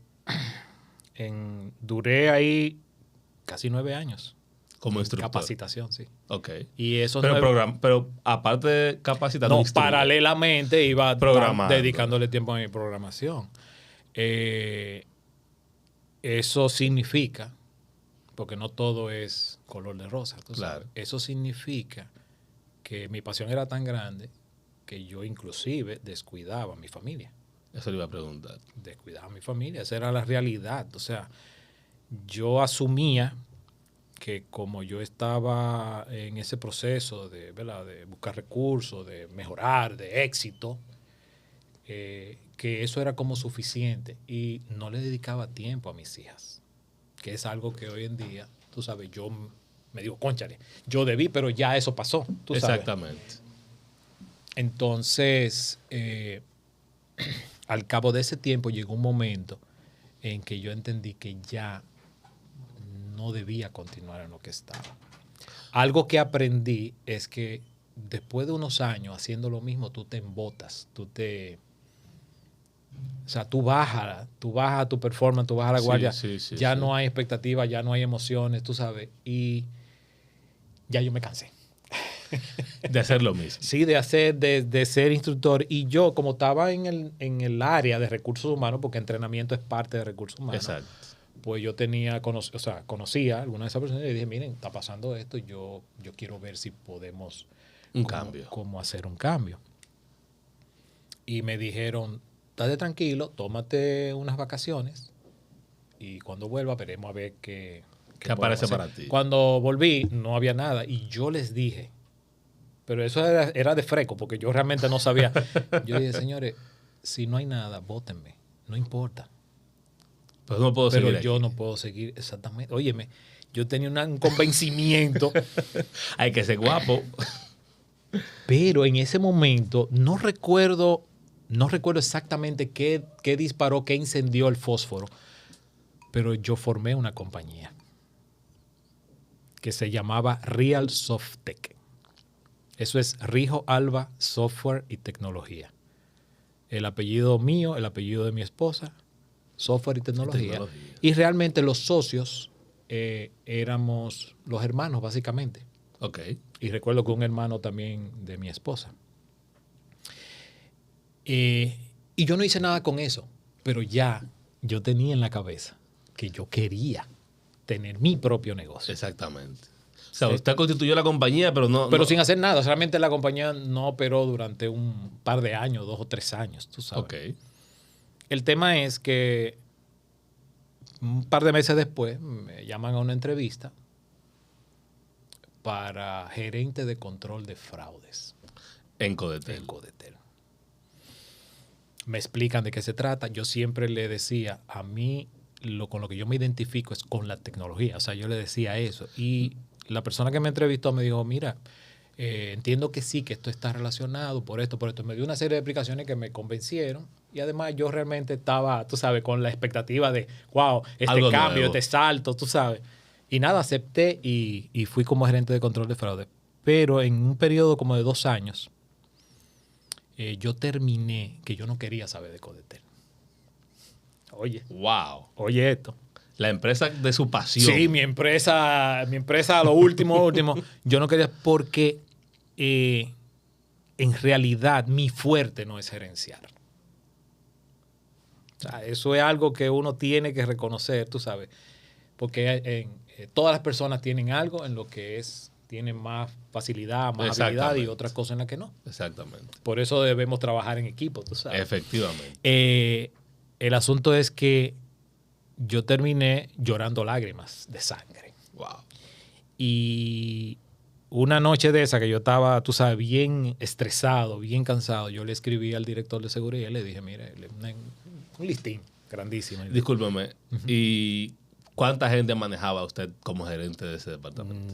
duré ahí casi 9 años. Como en instructor. Capacitación, sí. Ok. Y esos Pero aparte de capacitar, no, instruye. paralelamente iba Programando. dedicándole tiempo a mi programación. Eso significa, porque no todo es color de rosa, tú sabes. Claro. Eso significa que mi pasión era tan grande que yo inclusive descuidaba a mi familia. Eso le iba a preguntar. Descuidaba a mi familia, esa era la realidad. O sea, yo asumía que como yo estaba en ese proceso de, ¿verdad?, de buscar recursos, de mejorar, de éxito, que eso era como suficiente y no le dedicaba tiempo a mis hijas, que es algo que hoy en día, tú sabes, yo me digo, cónchale, yo debí, pero ya eso pasó, tú sabes. Exactamente. Entonces, al cabo de ese tiempo llegó un momento en que yo entendí que ya no debía continuar en lo que estaba. Algo que aprendí es que después de unos años haciendo lo mismo, tú te embotas, o sea, tú bajas tu performance, tú bajas la guardia, ya no hay expectativas, ya no hay emociones, tú sabes, y ya yo me cansé. De hacer lo mismo. Sí, de ser instructor. Y yo, como estaba en el área de recursos humanos, porque entrenamiento es parte de recursos humanos, Exacto. pues yo conocía a alguna de esas personas y le dije, miren, está pasando esto, yo quiero ver si podemos cómo hacer un cambio. Y me dijeron, estate tranquilo, tómate unas vacaciones y cuando vuelva veremos a ver qué aparece para ti. Cuando volví no había nada y yo les dije, pero eso era de freco porque yo realmente no sabía. Yo dije, señores, si no hay nada, bótenme, no importa. Pues no puedo pero seguir yo aquí. no puedo seguir, exactamente. Óyeme, yo tenía un convencimiento. Hay que ser guapo. Pero en ese momento no recuerdo exactamente qué disparó, qué incendió el fósforo. Pero yo formé una compañía que se llamaba Real Softec. Eso es Rijo Alba Software y Tecnología. El apellido mío, el apellido de mi esposa, software y tecnología. Y realmente los socios éramos los hermanos, básicamente. Ok. Y recuerdo que un hermano también de mi esposa. Y yo no hice nada con eso, pero ya yo tenía en la cabeza que yo quería tener mi propio negocio. Exactamente. O sea, usted constituyó la compañía, pero no... Pero sin hacer nada. Realmente la compañía no operó durante un par de años, 2 o 3 años, tú sabes. Ok. El tema es que un par de meses después me llaman a una entrevista para gerente de control de fraudes. En Codetel. En Codetel. Me explican de qué se trata. Yo siempre le decía, a mí con lo que yo me identifico es con la tecnología. O sea, yo le decía eso. Y la persona que me entrevistó me dijo, mira, entiendo que sí, que esto está relacionado por esto. Me dio una serie de explicaciones que me convencieron. Y además yo realmente estaba, tú sabes, con la expectativa de, wow, este algo cambio, nuevo. este salto, tú sabes. Y nada, acepté y fui como gerente de control de fraude. Pero en un periodo como de 2 años, yo terminé que yo no quería saber de Codetel. Wow. Oye esto. La empresa de su pasión. Sí, mi empresa lo último, yo no quería porque en realidad mi fuerte no es gerenciar. O sea, eso es algo que uno tiene que reconocer, tú sabes, porque todas las personas tienen algo en lo que tienen más facilidad, más habilidad y otras cosas en las que no. Exactamente. Por eso debemos trabajar en equipo, tú sabes. Efectivamente. El asunto es que yo terminé llorando lágrimas de sangre. Wow. Y una noche de esa que yo estaba, tú sabes, bien estresado, bien cansado, yo le escribí al director de seguridad y le dije, mire, un listín grandísimo. Discúlpeme. ¿Y cuánta gente manejaba usted como gerente de ese departamento?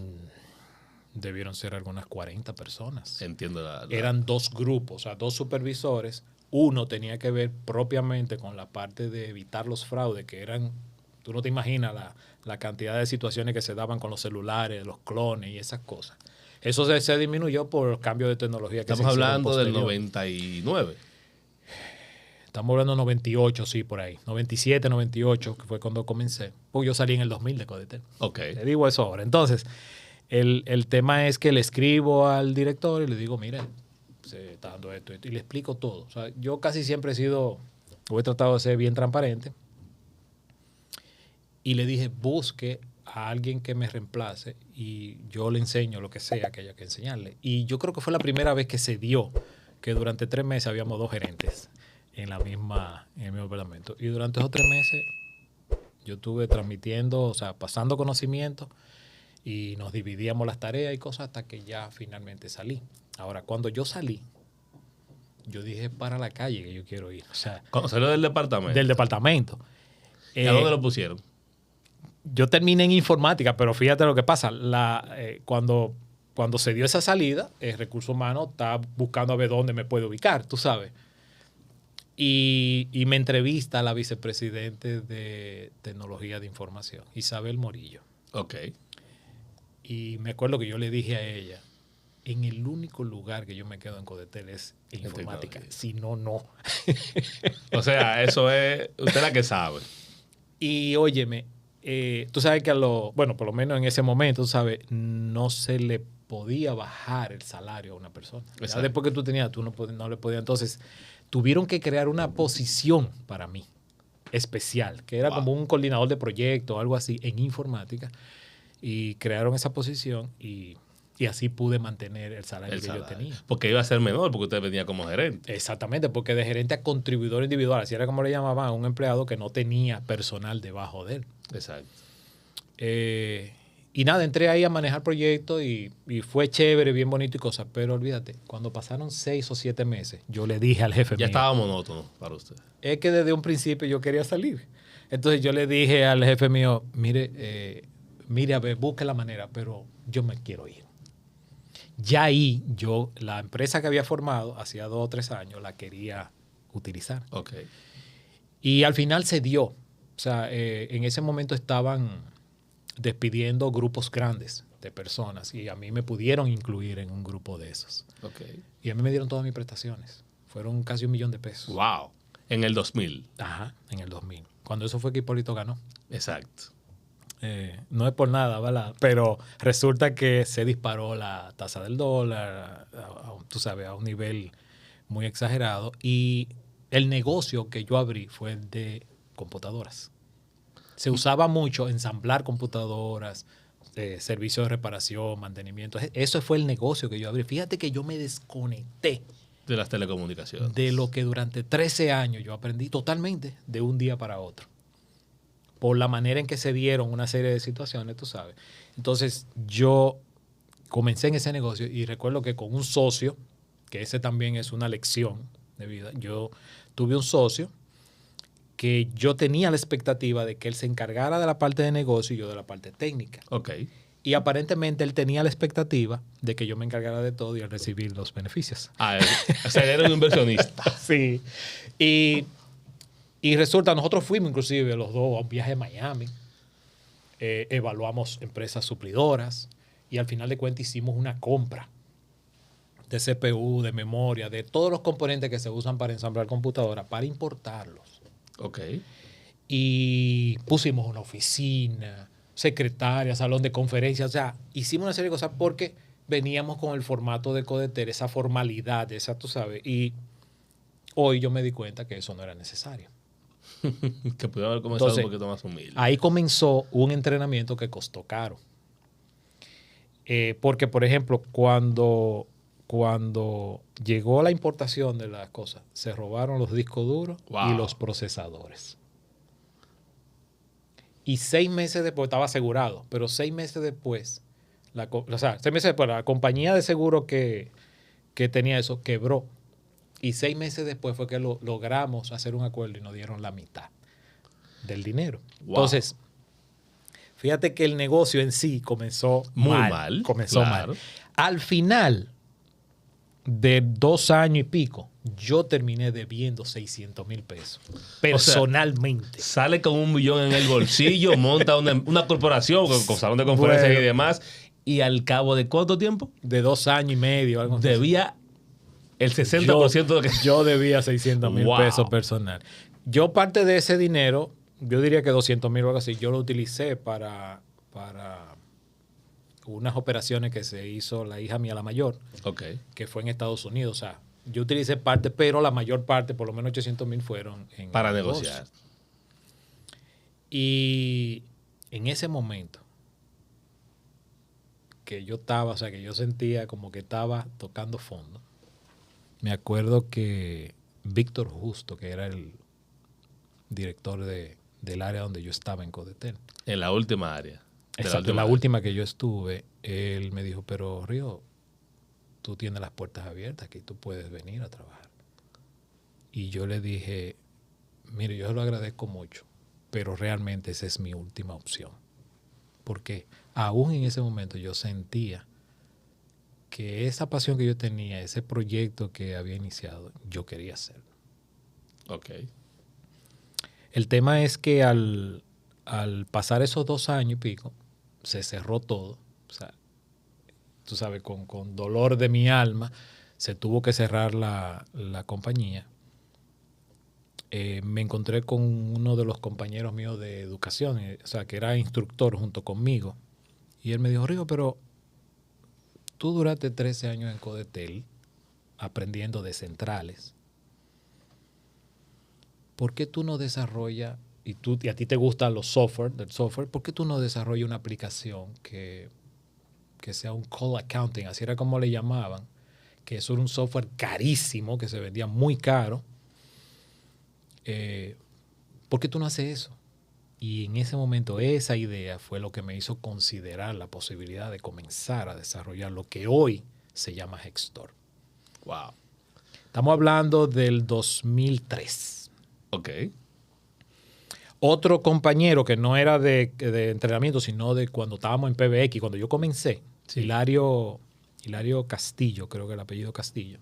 Debieron ser algunas 40 personas. Entiendo. Eran 2 grupos, o sea, 2 supervisores. Uno tenía que ver propiamente con la parte de evitar los fraudes, que eran, tú no te imaginas la cantidad de situaciones que se daban con los celulares, los clones y esas cosas. Eso se disminuyó por los cambios de tecnología que Estamos se hicieron hablando del posterior. 99. Estamos hablando de 98, sí, por ahí. 97, 98, que fue cuando comencé. Pues yo salí en el 2000 de Codetel. Ok. Te digo eso ahora. Entonces, el tema es que le escribo al director y le digo, mire, se está dando esto, y le explico todo. O sea, yo casi siempre he tratado de ser bien transparente. Y le dije, busque a alguien que me reemplace y yo le enseño lo que sea que haya que enseñarle. Y yo creo que fue la primera vez que se dio que durante 3 meses habíamos 2 gerentes en el mismo departamento. Y durante esos 3 meses yo estuve transmitiendo, o sea, pasando conocimiento y nos dividíamos las tareas y cosas hasta que ya finalmente salí. Ahora, cuando yo salí, yo dije para la calle que yo quiero ir. O sea, ¿Cuándo salió del departamento? Del departamento. ¿Y a dónde lo pusieron? Yo terminé en informática, pero fíjate lo que pasa. Cuando se dio esa salida, el recurso humano está buscando a ver dónde me puede ubicar, tú sabes. Y me entrevista a la vicepresidente de Tecnología de Información, Isabel Morillo. Ok. Y me acuerdo que yo le dije a ella, en el único lugar que yo me quedo en Codetel es en informática. Si no, no. O sea, eso es usted la que sabe. Y óyeme, tú sabes que bueno, por lo menos en ese momento, tú sabes, no se le podía bajar el salario a una persona. Ya después que tú tenías, tú no le podías. Entonces, tuvieron que crear una posición para mí especial, que era como un coordinador de proyecto o algo así en informática. Y crearon esa posición y así pude mantener el salario que yo tenía. Porque iba a ser menor, porque usted venía como gerente. Exactamente, porque de gerente a contribuidor individual, así era como le llamaban a un empleado que no tenía personal debajo de él. Exacto. Y nada, entré ahí a manejar proyectos y fue chévere, bien bonito y cosas. Pero olvídate, cuando pasaron 6 o 7 meses, yo le dije al jefe mío. Ya estaba monótono para usted. Es que desde un principio yo quería salir. Entonces yo le dije al jefe mío, mire, a ver, busque la manera, pero yo me quiero ir. Ya ahí la empresa que había formado hacía 2 o 3 años, la quería utilizar. Ok. Y al final se dio. O sea, en ese momento estaban despidiendo grupos grandes de personas y a mí me pudieron incluir en un grupo de esos. Ok. Y a mí me dieron todas mis prestaciones. Fueron casi $1,000,000. Wow. En el 2000. Ajá, en el 2000. Cuando eso fue que Hipólito ganó. Exacto. No es por nada, ¿verdad? Pero resulta que se disparó la tasa del dólar, tú sabes, a un nivel muy exagerado. Y el negocio que yo abrí fue el de computadoras. Se usaba mucho ensamblar computadoras, servicios de reparación, mantenimiento. Eso fue el negocio que yo abrí. Fíjate que yo me desconecté de las telecomunicaciones. De lo que durante 13 años yo aprendí totalmente de un día para otro. Por la manera en que se dieron una serie de situaciones, tú sabes. Entonces, yo comencé en ese negocio y recuerdo que con un socio, que ese también es una lección de vida, yo tuve un socio que yo tenía la expectativa de que él se encargara de la parte de negocio y yo de la parte técnica. Ok. Y aparentemente él tenía la expectativa de que yo me encargara de todo y al recibir los beneficios. O sea, él era un inversionista. Sí. Y resulta, nosotros fuimos inclusive los dos a un viaje a Miami. evaluamos empresas suplidoras y al final de cuentas hicimos una compra de CPU, de memoria, de todos los componentes que se usan para ensamblar computadoras, para importarlos. Ok. Y pusimos una oficina, secretaria, salón de conferencias, o sea, hicimos una serie de cosas porque veníamos con el formato de Codetel, esa formalidad, esa, tú sabes, y hoy yo me di cuenta que eso no era necesario. Que pudo haber comenzado Entonces, un poquito más humilde. ahí comenzó un entrenamiento que costó caro. Porque, por ejemplo, cuando llegó la importación de las cosas, se robaron los discos duros Wow. y los procesadores. Y 6 meses después, estaba asegurado, pero 6 meses después, 6 meses después, la compañía de seguro que tenía eso quebró. Y 6 meses después fue que logramos hacer un acuerdo y nos dieron la mitad del dinero. Wow. Entonces, fíjate que el negocio en sí comenzó Muy mal, Comenzó claro. mal. Al final de 2 años y pico, yo terminé debiendo 600,000 pesos. Personalmente. Sale con 1 millón en el bolsillo, monta una corporación con salón de conferencias Bueno. y demás. Y al cabo de ¿cuánto tiempo? De 2 años y medio. Algo así. Debía el 60% de lo que... Yo debía 600,000 Wow. pesos personal. Yo parte de ese dinero, yo diría que 200,000 o algo así, yo lo utilicé para unas operaciones que se hizo la hija mía, la mayor, Ok. que fue en Estados Unidos. O sea, yo utilicé parte, pero la mayor parte, por lo menos 800,000, fueron en Para el negociar. negocio. Y en ese momento que yo estaba, o sea, que yo sentía como que estaba tocando fondo, me acuerdo que Víctor Justo, que era el director del área donde yo estaba en Codetel, En la última área. exacto, la última que yo estuve, él me dijo, pero Río, tú tienes las puertas abiertas aquí, tú puedes venir a trabajar. Y yo le dije, mire, yo se lo agradezco mucho, pero realmente esa es mi última opción. Porque aún en ese momento yo sentía que esa pasión que yo tenía, ese proyecto que había iniciado, yo quería hacerlo. Ok. El tema es que al pasar esos 2 años y pico, se cerró todo. O sea, tú sabes, con dolor de mi alma, se tuvo que cerrar la compañía. Me encontré con uno de los compañeros míos de educación, o sea, que era instructor junto conmigo. Y él me dijo, Río, pero tú duraste 13 años en Codetel aprendiendo de centrales. ¿Por qué tú no desarrollas, y a ti te gustan los software, ¿por qué tú no desarrollas una aplicación que sea un call accounting? Así era como le llamaban, que eso era un software carísimo, que se vendía muy caro. ¿Por qué tú no haces eso? Y en ese momento esa idea fue lo que me hizo considerar la posibilidad de comenzar a desarrollar lo que hoy se llama Hextor. Wow. Estamos hablando del 2003. Ok. Otro compañero que no era de entrenamiento, sino de cuando estábamos en PBX, cuando yo comencé, Sí. Hilario Castillo, creo que el apellido Castillo,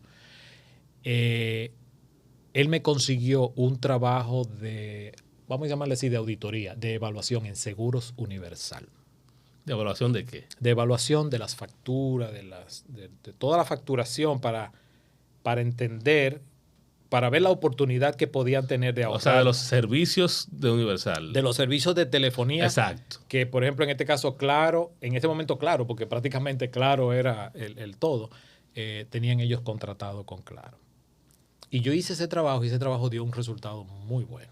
él me consiguió un trabajo de, vamos a llamarle así, de auditoría, de evaluación en Seguros Universal. ¿De evaluación de qué? De evaluación de las facturas, de toda la facturación para entender, para ver la oportunidad que podían tener de ahorrar. O sea, de los servicios de Universal. De los servicios de telefonía. Exacto. Que, por ejemplo, en este caso, Claro, en este momento Claro, porque prácticamente Claro era el todo, tenían ellos contratado con Claro. Y yo hice ese trabajo y ese trabajo dio un resultado muy bueno.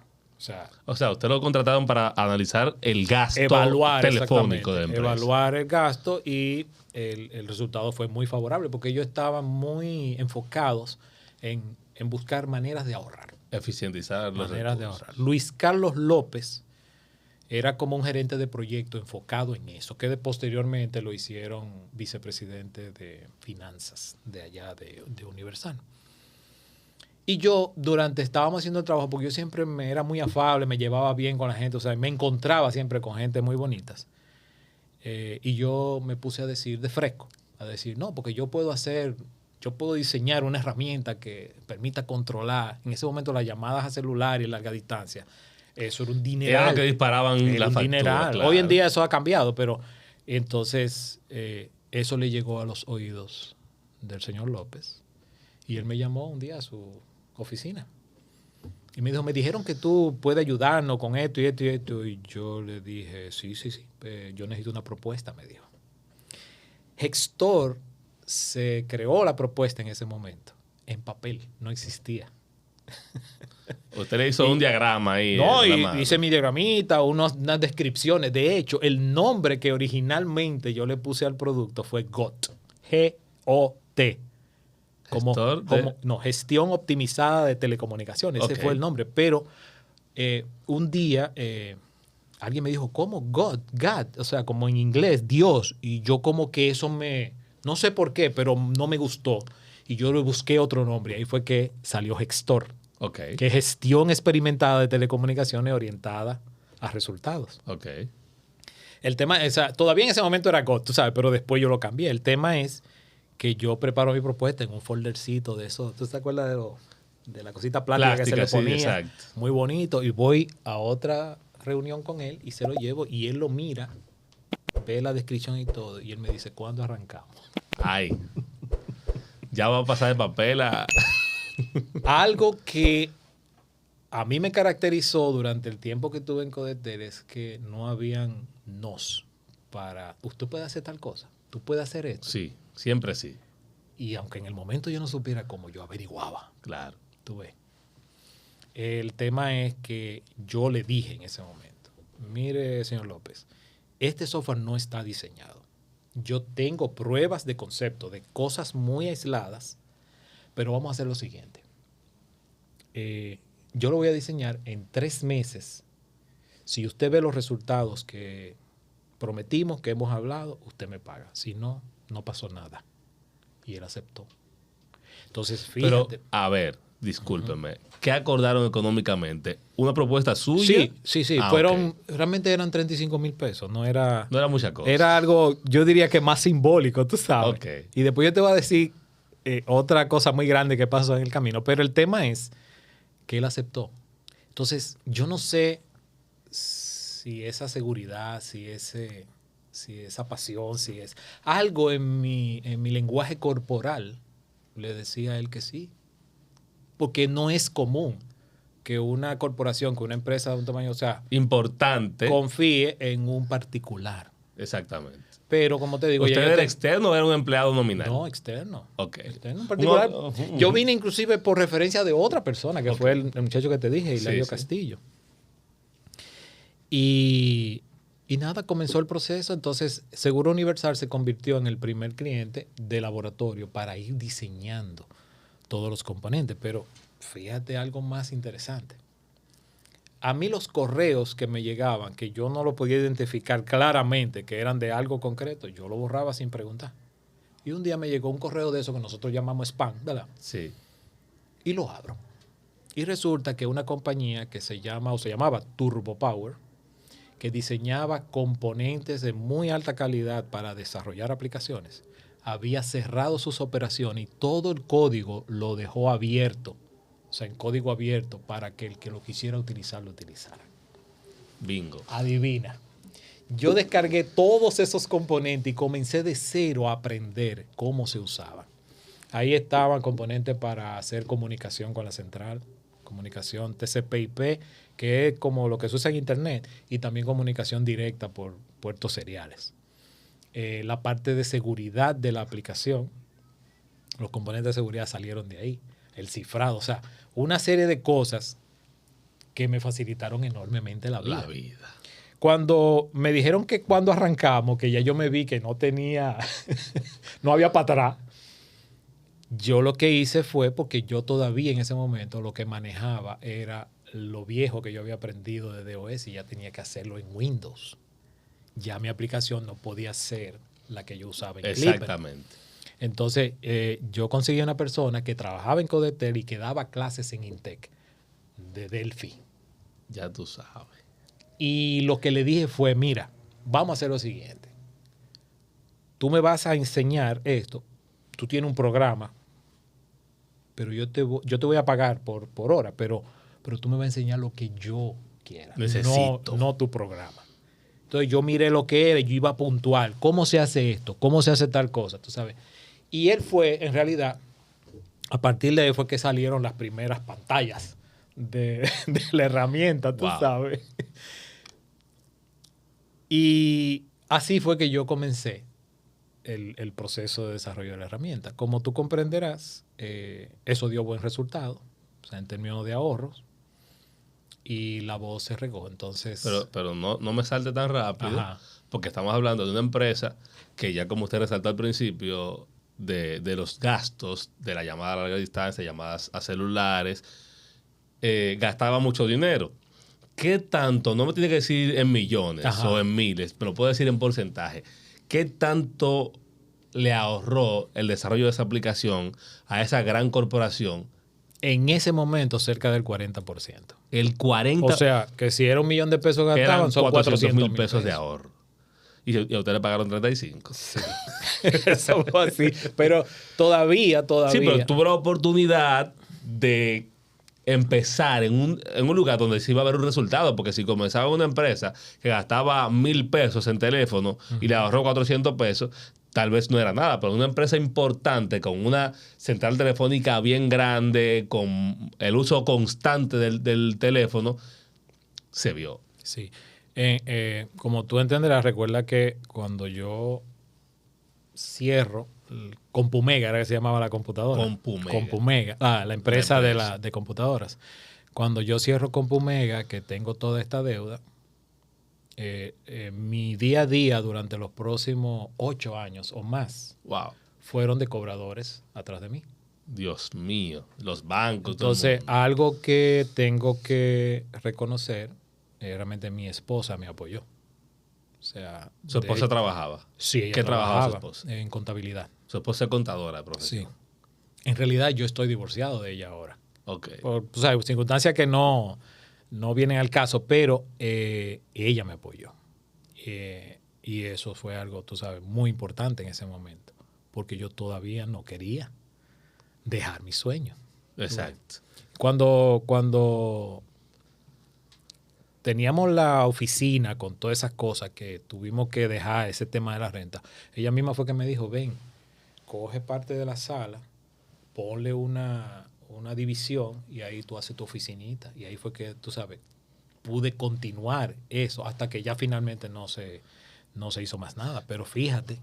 O sea, usted lo contrataron para analizar el gasto evaluar telefónico de empresa. Evaluar el gasto y el resultado fue muy favorable porque ellos estaban muy enfocados en buscar maneras de ahorrar. Eficientizar los Maneras de recursos. ahorrar. Luis Carlos López era como un gerente de proyecto enfocado en eso, que posteriormente lo hicieron vicepresidente de finanzas de allá de Universal. Y yo, estábamos haciendo el trabajo, porque yo siempre me era muy afable, me llevaba bien con la gente, o sea, me encontraba siempre con gente muy bonitas. Y yo me puse a decir de fresco, no, porque yo puedo diseñar una herramienta que permita controlar, en ese momento, las llamadas a celular y larga distancia. Eso era un Era dineral. lo que disparaban Era la un factura. dineral. Claro. Hoy en día eso ha cambiado, pero entonces eso le llegó a los oídos del señor López. Y él me llamó un día a su oficina. Y me dijo, me dijeron que tú puedes ayudarnos con esto y esto y esto. Y yo le dije, sí. Yo necesito una propuesta, me dijo. Hextor se creó la propuesta en ese momento. En papel, no existía. Usted le hizo un diagrama ahí. No, en la y mano. hice mi diagramita, unas descripciones. De hecho, el nombre que originalmente yo le puse al producto fue GOT. G-O-T. Gestión optimizada de telecomunicaciones. Ese Ok. fue el nombre. Pero un día alguien me dijo, ¿cómo? God, o sea, como en inglés, Dios. Y yo como que eso no sé por qué, pero no me gustó. Y yo le busqué otro nombre. Ahí fue que salió Hextor, Ok. que es gestión experimentada de telecomunicaciones orientada a resultados. Ok. El tema, todavía en ese momento era God, tú sabes, pero después yo lo cambié. El tema es que yo preparo mi propuesta en un foldercito de eso. ¿Tú te acuerdas de la cosita plástica que se le Sí, ponía? exacto. Muy bonito. Y voy a otra reunión con él y se lo llevo y él lo mira, ve la descripción y todo y él me dice, ¿cuándo arrancamos? Ay. Ya va a pasar de papel a... Algo que a mí me caracterizó durante el tiempo que estuve en Codetel es que no habían nos para, usted puede hacer tal cosa, tú puedes hacer esto. Sí, siempre sí. Y aunque en el momento yo no supiera cómo, yo averiguaba. Claro. Tú ves. El tema es que yo le dije en ese momento, mire, señor López, este software no está diseñado. Yo tengo pruebas de concepto, de cosas muy aisladas, pero vamos a hacer lo siguiente. Yo lo voy a diseñar en 3 meses. Si usted ve los resultados que prometimos, que hemos hablado, usted me paga. Si no, no pasó nada. Y él aceptó. Entonces, fíjate. Pero, a ver, discúlpeme. ¿Qué acordaron económicamente? ¿Una propuesta suya? Sí. Ok. Realmente eran 35 mil pesos. No era mucha cosa. Era algo, yo diría que más simbólico, tú sabes. Ok. Y después yo te voy a decir otra cosa muy grande que pasó en el camino. Pero el tema es que él aceptó. Entonces, yo no sé si esa seguridad, si esa pasión, si es algo en mi lenguaje corporal le decía a él que sí. Porque no es común que una corporación, que una empresa de un tamaño, o sea, importante. confíe en un particular. Exactamente. Pero como te digo, ¿Usted era externo o era un empleado nominal? No, externo. Ok. Externo en particular. Yo vine inclusive por referencia de otra persona, que fue el muchacho que te dije, Hilario Castillo. Y nada, comenzó el proceso. Entonces, Seguro Universal se convirtió en el primer cliente de laboratorio para ir diseñando todos los componentes. Pero fíjate algo más interesante. A mí los correos que me llegaban, que yo no lo podía identificar claramente, que eran de algo concreto, yo lo borraba sin preguntar. Y un día me llegó un correo de eso que nosotros llamamos spam, ¿verdad? Sí. Y lo abro. Y resulta que una compañía que se llamaba Turbo Power, que diseñaba componentes de muy alta calidad para desarrollar aplicaciones, había cerrado sus operaciones y todo el código lo dejó abierto. O sea, en código abierto para que el que lo quisiera utilizar, lo utilizara. Bingo. Adivina. Yo descargué todos esos componentes y comencé de cero a aprender cómo se usaban. Ahí estaban componentes para hacer comunicación con la central, comunicación TCP/IP, que es como lo que se usa en Internet, y también comunicación directa por puertos seriales. La parte de seguridad de la aplicación, los componentes de seguridad salieron de ahí. El cifrado, o sea, una serie de cosas que me facilitaron enormemente la vida. Cuando me dijeron que cuando arrancamos, que ya yo me vi que no tenía, no había para atrás, yo lo que hice fue, porque yo todavía en ese momento lo que manejaba era lo viejo que yo había aprendido de DOS y ya tenía que hacerlo en Windows. Ya mi aplicación no podía ser la que yo usaba en Clipper. Exactamente. Entonces, yo conseguí una persona que trabajaba en Codetel y que daba clases en Intec de Delphi. Ya tú sabes. Y lo que le dije fue, mira, vamos a hacer lo siguiente. Tú me vas a enseñar esto. Tú tienes un programa, pero yo te voy a pagar por hora, pero tú me vas a enseñar lo que yo quieras. Necesito. No tu programa. Entonces yo miré lo que era y yo iba puntual. ¿Cómo se hace esto? ¿Cómo se hace tal cosa? Tú sabes. Y él fue, en realidad, a partir de ahí fue que salieron las primeras pantallas de la herramienta, tú Wow. sabes. Y así fue que yo comencé el proceso de desarrollo de la herramienta. Como tú comprenderás, eso dio buen resultado, o sea, en términos de ahorros, y la voz se regó. Entonces, Pero no me salte tan rápido, Ajá. porque estamos hablando de una empresa que ya como usted resaltó al principio, de los gastos de la llamada a larga distancia, llamadas a celulares, gastaba mucho dinero. ¿Qué tanto? No me tiene que decir en millones Ajá. o en miles, pero puede decir en porcentaje. ¿Qué tanto le ahorró el desarrollo de esa aplicación a esa gran corporación? en ese momento, cerca del 40%. El 40%. O sea, que si era $1 millón de pesos gastaban, eran son 400,000 $400,000 pesos de ahorro. Y a usted le pagaron 35. Sí. Eso fue así. Pero todavía. Sí, pero tuvo la oportunidad de empezar en un lugar donde sí iba a haber un resultado, porque si comenzaba una empresa que gastaba 1,000 pesos en teléfono y le ahorró 400 pesos, tal vez no era nada, pero una empresa importante con una central telefónica bien grande, con el uso constante del teléfono, se vio. Sí. Como tú entenderás, recuerda que cuando yo cierro Compumega, era que se llamaba la computadora. Compumega, la empresa de computadoras. Cuando yo cierro Compumega, que tengo toda esta deuda, mi día a día durante los próximos 8 años o más fueron de cobradores atrás de mí. Dios mío, los bancos. Entonces, algo que tengo que reconocer, realmente mi esposa me apoyó. O sea, ¿Su esposa trabajaba? Sí, ella ¿Qué trabajaba su esposa? En contabilidad. Su esposa es contadora de profesión. Sí. En realidad yo estoy divorciado de ella ahora. Ok. Por circunstancias que no vienen al caso, pero ella me apoyó. Y eso fue algo, tú sabes, muy importante en ese momento, porque yo todavía no quería dejar mi sueño. Exacto. Cuando teníamos la oficina con todas esas cosas que tuvimos que dejar, ese tema de la renta, ella misma fue que me dijo, ven, coge parte de la sala, ponle una división y ahí tú haces tu oficinita. Y ahí fue que, tú sabes, pude continuar eso hasta que ya finalmente no se hizo más nada. Pero fíjate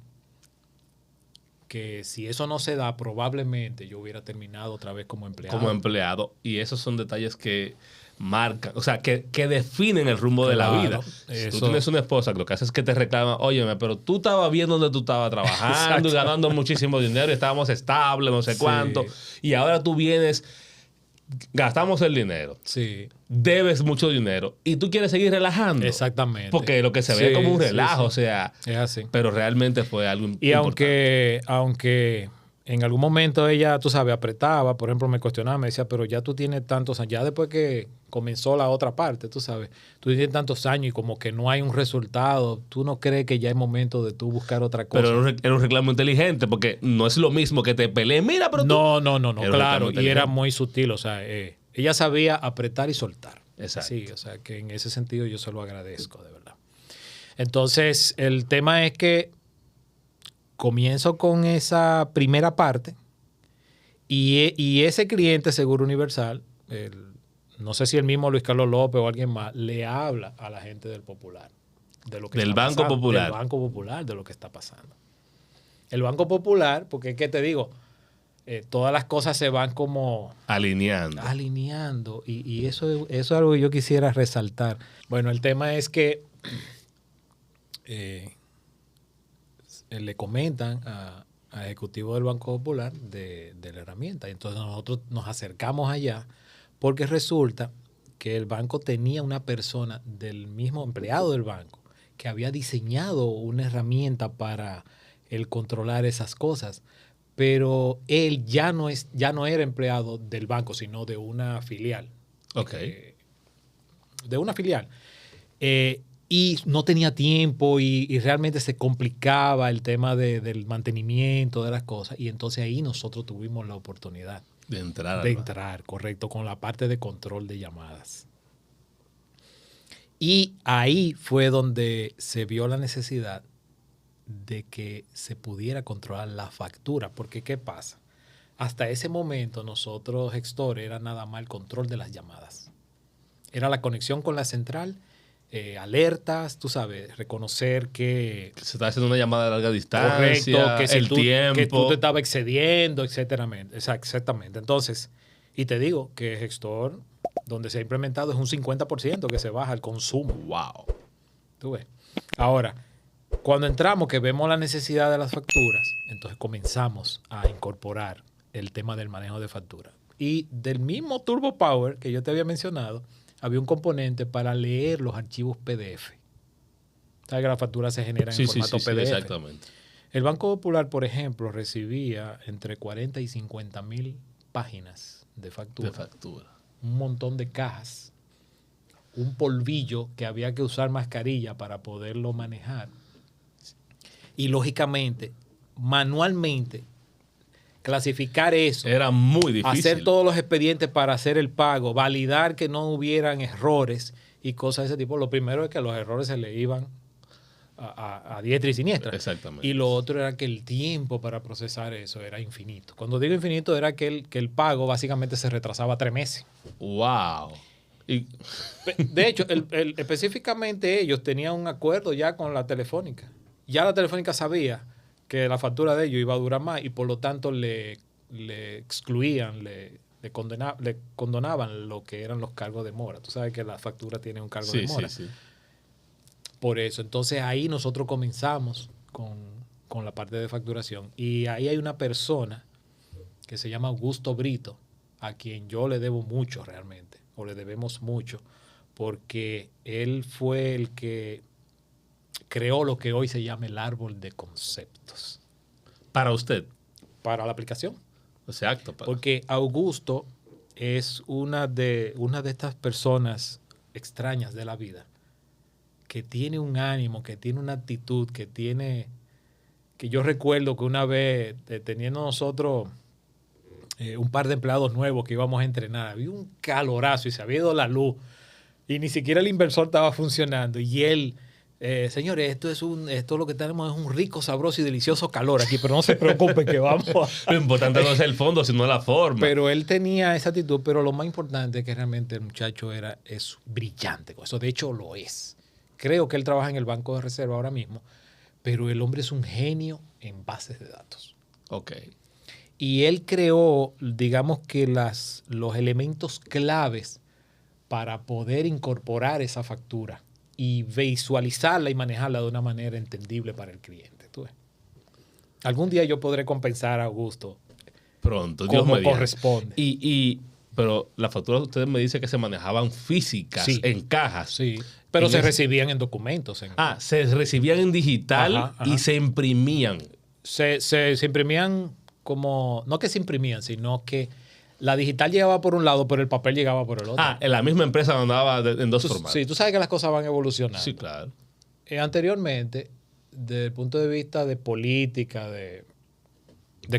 que si eso no se da, probablemente yo hubiera terminado otra vez como empleado. Como empleado. Y esos son detalles que marcan, o sea, que definen el rumbo de la vida. Si tú tienes una esposa que lo que hace es que te reclama, óyeme, pero tú estabas bien donde tú estabas trabajando y ganando muchísimo dinero y estábamos estables, no sé cuánto. Y ahora tú vienes, gastamos el dinero. Sí. Debes mucho dinero y tú quieres seguir relajando. Exactamente. Porque lo que se ve como un relajo, o sea, es así. Pero realmente fue algo importante. Y aunque en algún momento ella, tú sabes, apretaba, por ejemplo, me cuestionaba, me decía, pero ya tú tienes tantos años, ya después que comenzó la otra parte, tú sabes, tú tienes tantos años y como que no hay un resultado, ¿tú no crees que ya es momento de tú buscar otra cosa? Pero era un reclamo inteligente, porque no es lo mismo que te pelee, mira, pero tú... No, claro, y era muy sutil, o sea, ella sabía apretar y soltar. Exacto. Sí, o sea, que en ese sentido yo se lo agradezco, de verdad. Entonces, el tema es que comienzo con esa primera parte y ese cliente Seguro Universal, no sé si el mismo Luis Carlos López o alguien más, le habla a la gente del Popular. De lo que del Banco Popular. Del Banco Popular, de lo que está pasando. El Banco Popular, porque es que te digo, todas las cosas se van como... Alineando. Y eso es algo que yo quisiera resaltar. Bueno, el tema es que le comentan a ejecutivo del Banco Popular de la herramienta. Y entonces nosotros nos acercamos allá porque resulta que el banco tenía una persona del mismo empleado del banco que había diseñado una herramienta para el controlar esas cosas. Pero él ya no era empleado del banco, sino de una filial. Ok. De una filial. Y no tenía tiempo y realmente se complicaba el tema del mantenimiento de las cosas. Y entonces ahí nosotros tuvimos la oportunidad de entrar. De entrar, correcto, con la parte de control de llamadas. Y ahí fue donde se vio la necesidad de que se pudiera controlar la factura. Porque, ¿qué pasa? Hasta ese momento nosotros, Gestor, era nada más el control de las llamadas. Era la conexión con la central, alertas, tú sabes, reconocer que Se está haciendo una llamada de larga distancia, correcto, que si el que tú tiempo. te estabas excediendo, etcétera. Exactamente. Entonces, y te digo que Gestor, donde se ha implementado, es un 50% que se baja el consumo. Wow. ¿Tú ves? Ahora, cuando entramos, que vemos la necesidad de las facturas, entonces comenzamos a incorporar el tema del manejo de facturas. Y del mismo Turbo Power que yo te había mencionado, había un componente para leer los archivos PDF. ¿Sabes que las facturas se generan en formato PDF? Sí, exactamente. El Banco Popular, por ejemplo, recibía entre 40 y 50 mil páginas de factura. De factura. Un montón de cajas, un polvillo que había que usar mascarilla para poderlo manejar. Y lógicamente, manualmente, clasificar eso, Era muy difícil. hacer todos los expedientes para hacer el pago, validar que no hubieran errores y cosas de ese tipo. Lo primero es que los errores se le iban a diestra y siniestra. Exactamente. Y lo otro era que el tiempo para procesar eso era infinito. Cuando digo infinito era que el pago básicamente se retrasaba 3 meses. Wow. Y De hecho, específicamente ellos tenían un acuerdo ya con la Telefónica. Ya la Telefónica sabía que la factura de ellos iba a durar más y por lo tanto le excluían, le condonaban lo que eran los cargos de mora. Tú sabes que la factura tiene un cargo de mora. sí. Por eso, entonces ahí nosotros comenzamos con la parte de facturación. Y ahí hay una persona que se llama Augusto Brito, a quien yo le debo mucho realmente, o le debemos mucho, porque él fue el que creó lo que hoy se llama el árbol de conceptos Para usted. para la aplicación. Exacto. Porque Augusto es una de estas personas extrañas de la vida, que tiene un ánimo, que tiene una actitud, que yo recuerdo que una vez, teniendo nosotros un par de empleados nuevos que íbamos a entrenar, había un calorazo y se había ido la luz y ni siquiera el inversor estaba funcionando y él, señores, esto lo que tenemos es un rico, sabroso y delicioso calor aquí, pero no se preocupen que vamos Lo importante no es el fondo, sino la forma. Pero él tenía esa actitud, pero lo más importante es que realmente el muchacho es brillante con eso. De hecho, lo es. Creo que él trabaja en el Banco de Reserva ahora mismo, pero el hombre es un genio en bases de datos. Ok. Y él creó, digamos que los elementos claves para poder incorporar esa factura y visualizarla y manejarla de una manera entendible para el cliente. ¿Tú ves? Algún día yo podré compensar a Augusto Pronto, Dios como mediante. corresponde. Pero las facturas ustedes me dicen que se manejaban físicas, Sí. en cajas. Sí, pero En se ese- recibían en documentos. Se recibían en digital Ajá. y se imprimían. Se imprimían como, no que se imprimían, sino que la digital llegaba por un lado, pero el papel llegaba por el otro. En la misma empresa andaba en dos formatos. Sí, tú sabes que las cosas van evolucionando. Sí, claro. Anteriormente, desde el punto de vista de política, de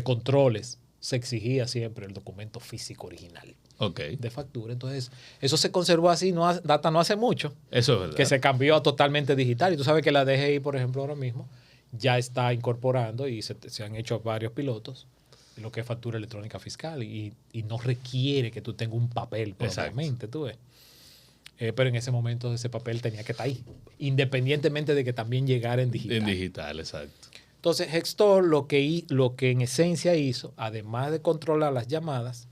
controles, se exigía siempre el documento físico original Ok. de factura. Entonces, eso se conservó así data no hace mucho, Eso es verdad. que se cambió a totalmente digital. Y tú sabes que la DGI, por ejemplo, ahora mismo ya está incorporando y se han hecho varios pilotos lo que es factura electrónica fiscal y no requiere que tú tengas un papel propiamente, tú ves. Pero en ese momento ese papel tenía que estar ahí, independientemente de que también llegara en digital. En digital, exacto. Entonces, Gestor lo que en esencia hizo, además de controlar las llamadas,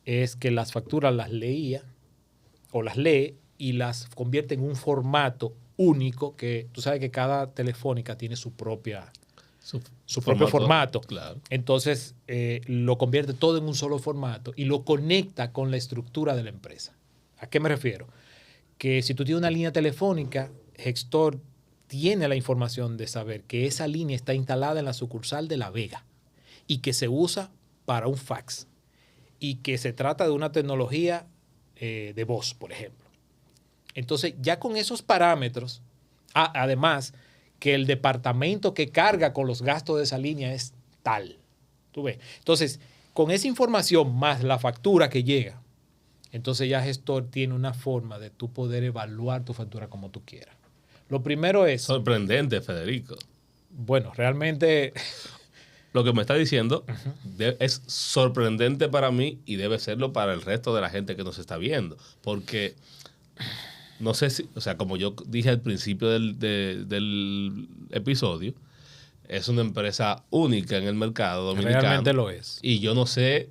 es que las facturas las leía o las lee y las convierte en un formato único que tú sabes que cada telefónica tiene su propio formato. Claro. Entonces, lo convierte todo en un solo formato y lo conecta con la estructura de la empresa. ¿A qué me refiero? Que si tú tienes una línea telefónica, Gestor tiene la información de saber que esa línea está instalada en la sucursal de La Vega y que se usa para un fax y que se trata de una tecnología de voz, por ejemplo. Entonces, ya con esos parámetros, además que el departamento que carga con los gastos de esa línea es tal. ¿Tú ves? Entonces, con esa información más la factura que llega, Entonces ya gestor tiene una forma de tú poder evaluar tu factura como tú quieras. Lo primero es... Sorprendente, Federico. Bueno, realmente... Lo que me está diciendo es sorprendente para mí y debe serlo para el resto de la gente que nos está viendo. Porque no sé si, o sea, como yo dije al principio del episodio, es una empresa única en el mercado dominicano. Realmente lo es. Y yo no sé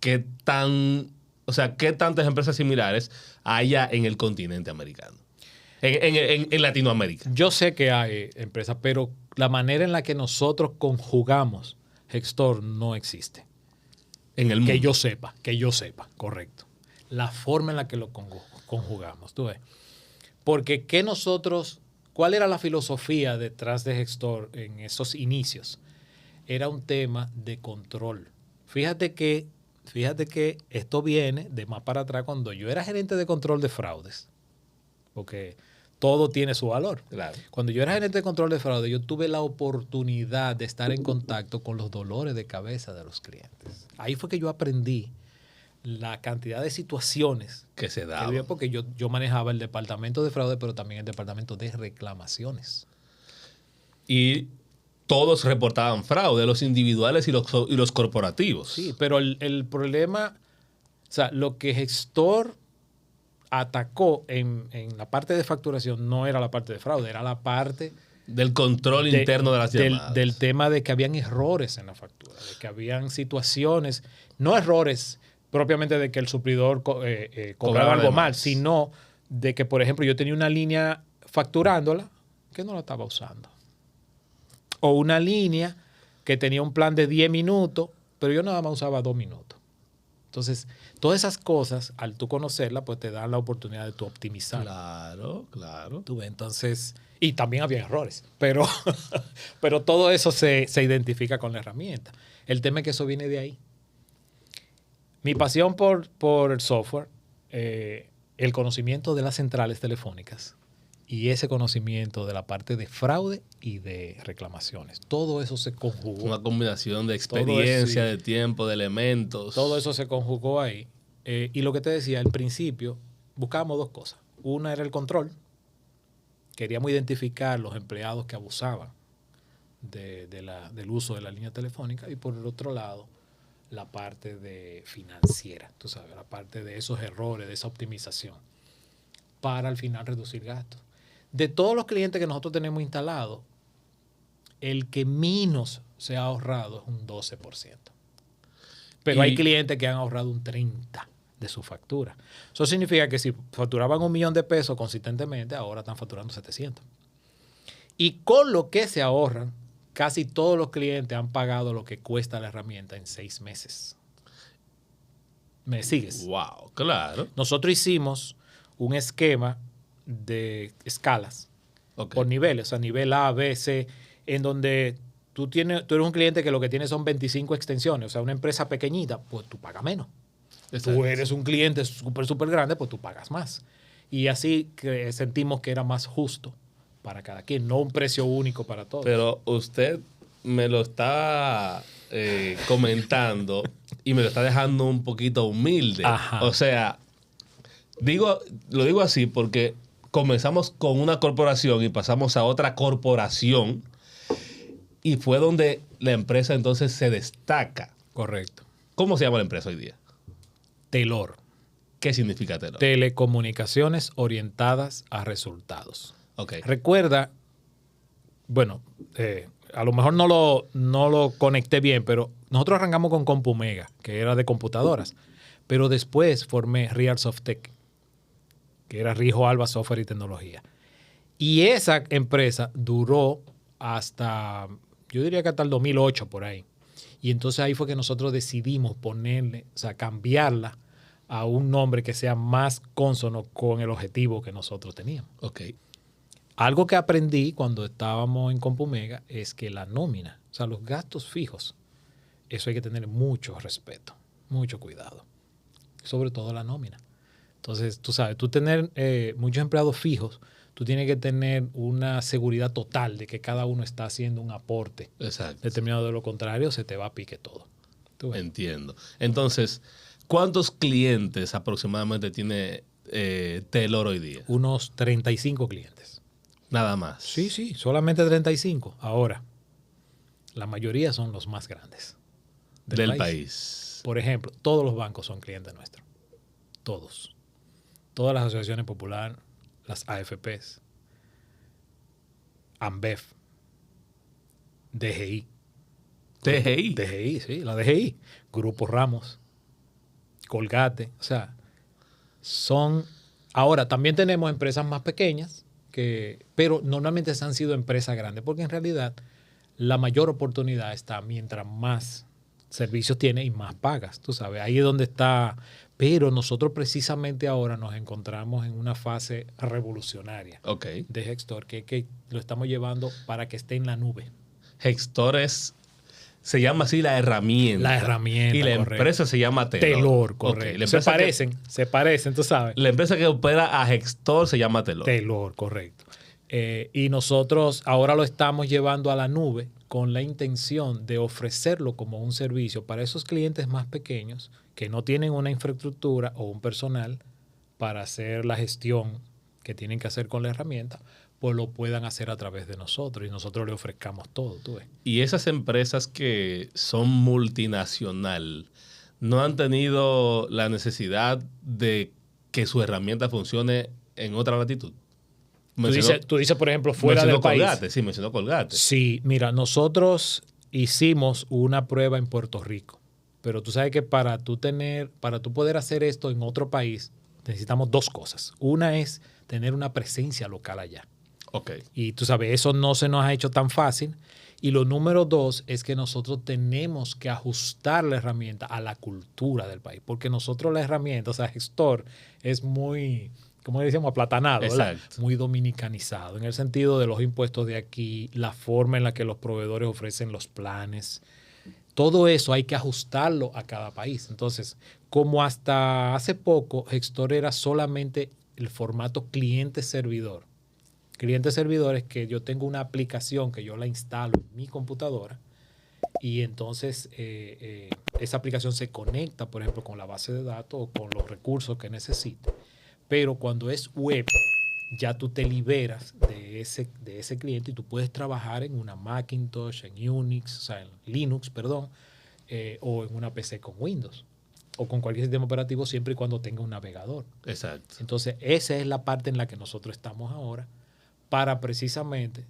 qué tantas empresas similares haya en el continente americano. En Latinoamérica. Yo sé que hay empresas, pero la manera en la que nosotros conjugamos gestor no existe. En el mundo. Que yo sepa, correcto. La forma en la que lo conjugamos, tú ves. Porque ¿cuál era la filosofía detrás de gestor en esos inicios? Era un tema de control. Fíjate que esto viene de más para atrás cuando yo era gerente de control de fraudes. Porque todo tiene su valor. Claro. Cuando yo era gerente de control de fraude, yo tuve la oportunidad de estar en contacto con los dolores de cabeza de los clientes. Ahí fue que yo aprendí la cantidad de situaciones que se daban. Porque yo manejaba el departamento de fraude, pero también el departamento de reclamaciones. Y todos reportaban fraude, los individuales y los corporativos. Sí, pero el problema, o sea, lo que gestor atacó en la parte de facturación no era la parte de fraude, era la parte del control interno de las llamadas. Del tema de que habían errores en la factura, de que habían situaciones, no errores propiamente de que el suplidor cobraba algo mal, sino de que, por ejemplo, yo tenía una línea facturándola que no la estaba usando. O una línea que tenía un plan de 10 minutos, pero yo nada más usaba 2 minutos. Entonces, todas esas cosas, al tú conocerlas, pues te dan la oportunidad de tú optimizar. Claro, claro. Tú ves, entonces, y también había errores, pero todo eso se identifica con la herramienta. El tema es que eso viene de ahí. Mi pasión por el software, el conocimiento de las centrales telefónicas y ese conocimiento de la parte de fraude y de reclamaciones. Todo eso se conjugó. Una combinación de experiencia, de tiempo, de elementos. Todo eso se conjugó ahí. Y lo que te decía, al principio buscábamos dos cosas. Una era el control. Queríamos identificar los empleados que abusaban del uso de la línea telefónica. Y por el otro lado, la parte de financiera, tú sabes, la parte de esos errores, de esa optimización, para al final reducir gastos. De todos los clientes que nosotros tenemos instalados, el que menos se ha ahorrado es un 12%. Pero hay clientes que han ahorrado un 30% de su factura. Eso significa que si facturaban $1,000,000 consistentemente, ahora están facturando 700. Y con lo que se ahorran, casi todos los clientes han pagado lo que cuesta la herramienta en 6 meses. ¿Me sigues? Wow, claro. Nosotros hicimos un esquema de escalas por niveles, o sea, nivel A, B, C, en donde tú eres un cliente que lo que tiene son 25 extensiones, o sea, una empresa pequeñita, pues tú pagas menos. Exacto. Tú eres un cliente súper grande, pues tú pagas más. Y así que sentimos que era más justo para cada quien, no un precio único para todos. Pero usted me lo está comentando y me lo está dejando un poquito humilde. Ajá. O sea, lo digo así porque comenzamos con una corporación y pasamos a otra corporación y fue donde la empresa entonces se destaca. Correcto. ¿Cómo se llama la empresa hoy día? Telor. ¿Qué significa Telor? Telecomunicaciones orientadas a resultados. Okay. Recuerda, bueno, a lo mejor no lo conecté bien, pero nosotros arrancamos con CompuMega, que era de computadoras, pero después formé Real Softec, que era Rijo Alba Software y Tecnología. Y esa empresa duró hasta, yo diría que hasta el 2008 por ahí. Y entonces ahí fue que nosotros decidimos ponerle, o sea, cambiarla a un nombre que sea más cónsono con el objetivo que nosotros teníamos. Okay. Algo que aprendí cuando estábamos en CompuMega es que la nómina, o sea, los gastos fijos, eso hay que tener mucho respeto, mucho cuidado. Sobre todo la nómina. Entonces, tú sabes, tú tener muchos empleados fijos, tú tienes que tener una seguridad total de que cada uno está haciendo un aporte. Exacto. Determinado. De lo contrario, se te va a pique todo. Entiendo. Entonces, ¿Cuántos clientes aproximadamente tiene Telor hoy día? Unos 35 clientes. Nada más. Sí, solamente 35. Ahora, la mayoría son los más grandes del país. Por ejemplo, todos los bancos son clientes nuestros. Todos. Todas las asociaciones populares, las AFPs, AMBEF, DGI. DGI, sí, la DGI. Grupo Ramos, Colgate. O sea, son... Ahora, también tenemos empresas más pequeñas, pero normalmente se han sido empresas grandes, porque en realidad la mayor oportunidad está mientras más servicios tienes y más pagas, tú sabes, ahí es donde está. Pero nosotros precisamente ahora nos encontramos en una fase revolucionaria de Gextor, que lo estamos llevando para que esté en la nube. Gextor se llama así la herramienta. La herramienta, y la correcto. Empresa se llama Telor. Telor, correcto. Se parecen, tú sabes. La empresa que opera a Gextor se llama Telor. Telor, correcto. Y nosotros ahora lo estamos llevando a la nube con la intención de ofrecerlo como un servicio para esos clientes más pequeños que no tienen una infraestructura o un personal para hacer la gestión que tienen que hacer con la herramienta, pues lo puedan hacer a través de nosotros y nosotros le ofrezcamos todo. ¿Tú ves? Y esas empresas que son multinacional no han tenido la necesidad de que su herramienta funcione en otra latitud. Tú dices, por ejemplo, fuera del país. Colgate, sí, mencionó Colgate. Sí, mira, nosotros hicimos una prueba en Puerto Rico, pero tú sabes que para tú poder hacer esto en otro país, necesitamos dos cosas. Una es tener una presencia local allá. Y tú sabes, eso no se nos ha hecho tan fácil. Y lo número dos es que nosotros tenemos que ajustar la herramienta a la cultura del país, porque nosotros la herramienta, o sea, Gextor, es muy... como decíamos, aplatanado, ¿verdad? Muy dominicanizado, en el sentido de los impuestos de aquí, la forma en la que los proveedores ofrecen los planes. Todo eso hay que ajustarlo a cada país. Entonces, como hasta hace poco, Gextor era solamente el formato cliente-servidor. Cliente-servidor es que yo tengo una aplicación que yo la instalo en mi computadora y entonces esa aplicación se conecta, por ejemplo, con la base de datos o con los recursos que necesite. Pero cuando es web, ya tú te liberas de ese cliente y tú puedes trabajar en una Macintosh, en Unix, o sea, en Linux, perdón, o en una PC con Windows o con cualquier sistema operativo siempre y cuando tenga un navegador. Exacto. Entonces, esa es la parte en la que nosotros estamos ahora para precisamente,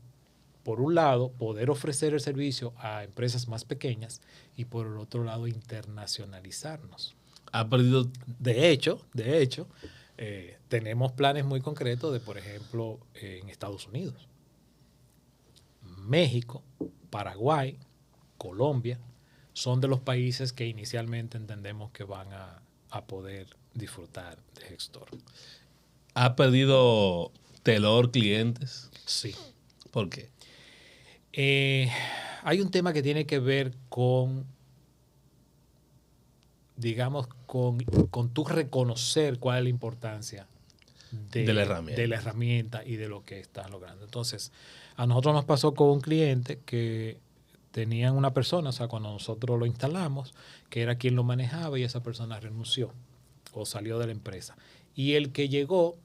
por un lado, poder ofrecer el servicio a empresas más pequeñas y por el otro lado, internacionalizarnos. Ha perdido... De hecho, tenemos planes muy concretos de, por ejemplo, en Estados Unidos, México, Paraguay, Colombia, son de los países que inicialmente entendemos que van a poder disfrutar de Gextor. ¿Ha perdido Telor clientes? Sí. ¿Por qué? Hay un tema que tiene que ver con, digamos, con tú reconocer cuál es la importancia de la herramienta y de lo que estás logrando. Entonces, a nosotros nos pasó con un cliente que tenían una persona, o sea, cuando nosotros lo instalamos, que era quien lo manejaba y esa persona renunció o salió de la empresa. Y el que llegó,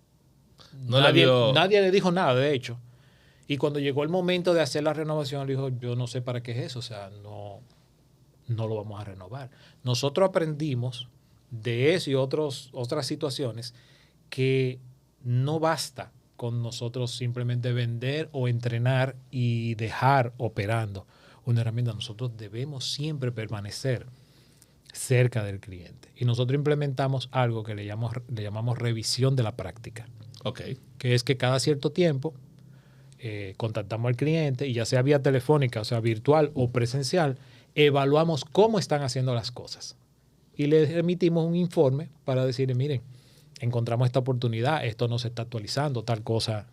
nadie le dijo nada, de hecho. Y cuando llegó el momento de hacer la renovación, le dijo, yo no sé para qué es eso, o sea, no lo vamos a renovar. Nosotros aprendimos de eso y otras situaciones que no basta con nosotros simplemente vender o entrenar y dejar operando una herramienta. Nosotros debemos siempre permanecer cerca del cliente. Y nosotros implementamos algo que le llamamos revisión de la práctica. Que es que cada cierto tiempo contactamos al cliente y ya sea vía telefónica, o sea, virtual o presencial, evaluamos cómo están haciendo las cosas. Y les emitimos un informe para decirle, miren, encontramos esta oportunidad, esto no se está actualizando, tal cosa.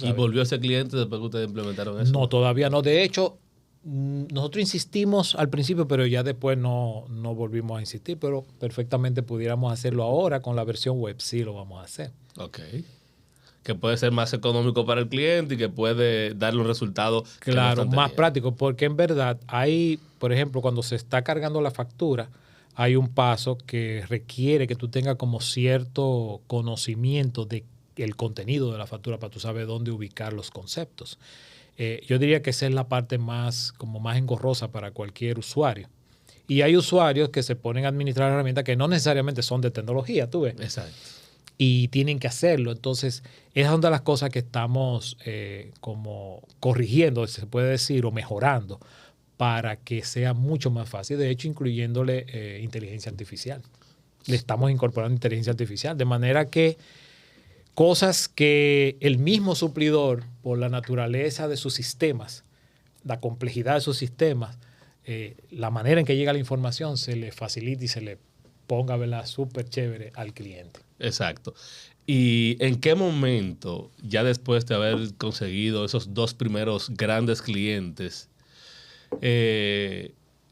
¿Y volvió ese cliente después que ustedes implementaron eso? No, todavía no. De hecho, nosotros insistimos al principio, pero ya después no volvimos a insistir, pero perfectamente pudiéramos hacerlo ahora con la versión web, sí lo vamos a hacer. Que puede ser más económico para el cliente y que puede darle un resultado. Claro, más práctico, porque en verdad hay, por ejemplo, cuando se está cargando la factura, hay un paso que requiere que tú tengas como cierto conocimiento del contenido de la factura para tú saber dónde ubicar los conceptos. Yo diría que esa es la parte más engorrosa para cualquier usuario. Y hay usuarios que se ponen a administrar herramientas que no necesariamente son de tecnología, tú ves. Exacto. Y tienen que hacerlo. Entonces, esas son de las cosas que estamos como corrigiendo, se puede decir, o mejorando para que sea mucho más fácil. De hecho, incluyéndole inteligencia artificial. Le estamos incorporando inteligencia artificial, de manera que cosas que el mismo suplidor, por la naturaleza de sus sistemas, la complejidad de sus sistemas, la manera en que llega la información, se le facilita y se le ponga, ¿verdad?, súper chévere al cliente. Exacto. ¿Y en qué momento, ya después de haber conseguido esos 2 primeros grandes clientes,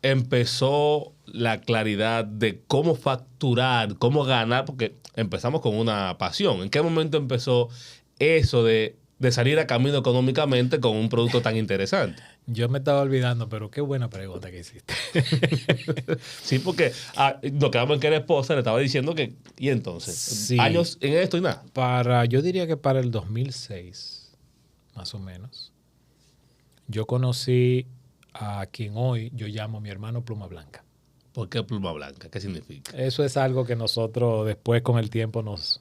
empezó la claridad de cómo facturar, cómo ganar? Porque empezamos con una pasión. ¿En qué momento empezó eso de salir a camino económicamente con un producto tan interesante? Yo me estaba olvidando, pero qué buena pregunta que hiciste. Sí, porque nos quedamos en que era esposa, le estaba diciendo que, ¿y entonces? Sí. Años en esto y nada. Yo diría que para el 2006, más o menos, yo conocí a quien hoy yo llamo mi hermano Pluma Blanca. ¿Por qué pluma blanca? ¿Qué significa? Eso es algo que nosotros después con el tiempo nos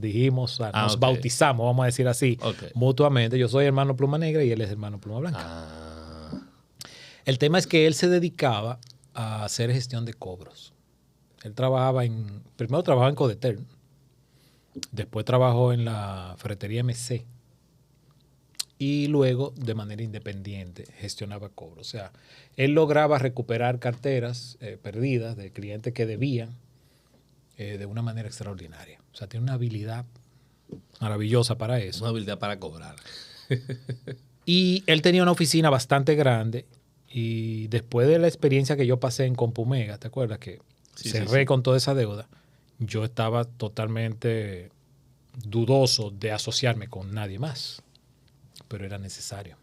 dijimos, o sea, nos ok. bautizamos, vamos a decir así, Ok. mutuamente. Yo soy hermano Pluma Negra y él es hermano Pluma Blanca. Ah, El tema es que él se dedicaba a hacer gestión de cobros. Él primero trabajaba en Codetel, después trabajó en la ferretería MC y luego de manera independiente gestionaba cobros. O sea, él lograba recuperar carteras perdidas de clientes que debían de una manera extraordinaria. O sea, tiene una habilidad maravillosa para eso. una habilidad para cobrar. Y él tenía una oficina bastante grande y después de la experiencia que yo pasé en Compumega, ¿te acuerdas? Que cerré con toda esa deuda. Yo estaba totalmente dudoso de asociarme con nadie más, pero era necesario.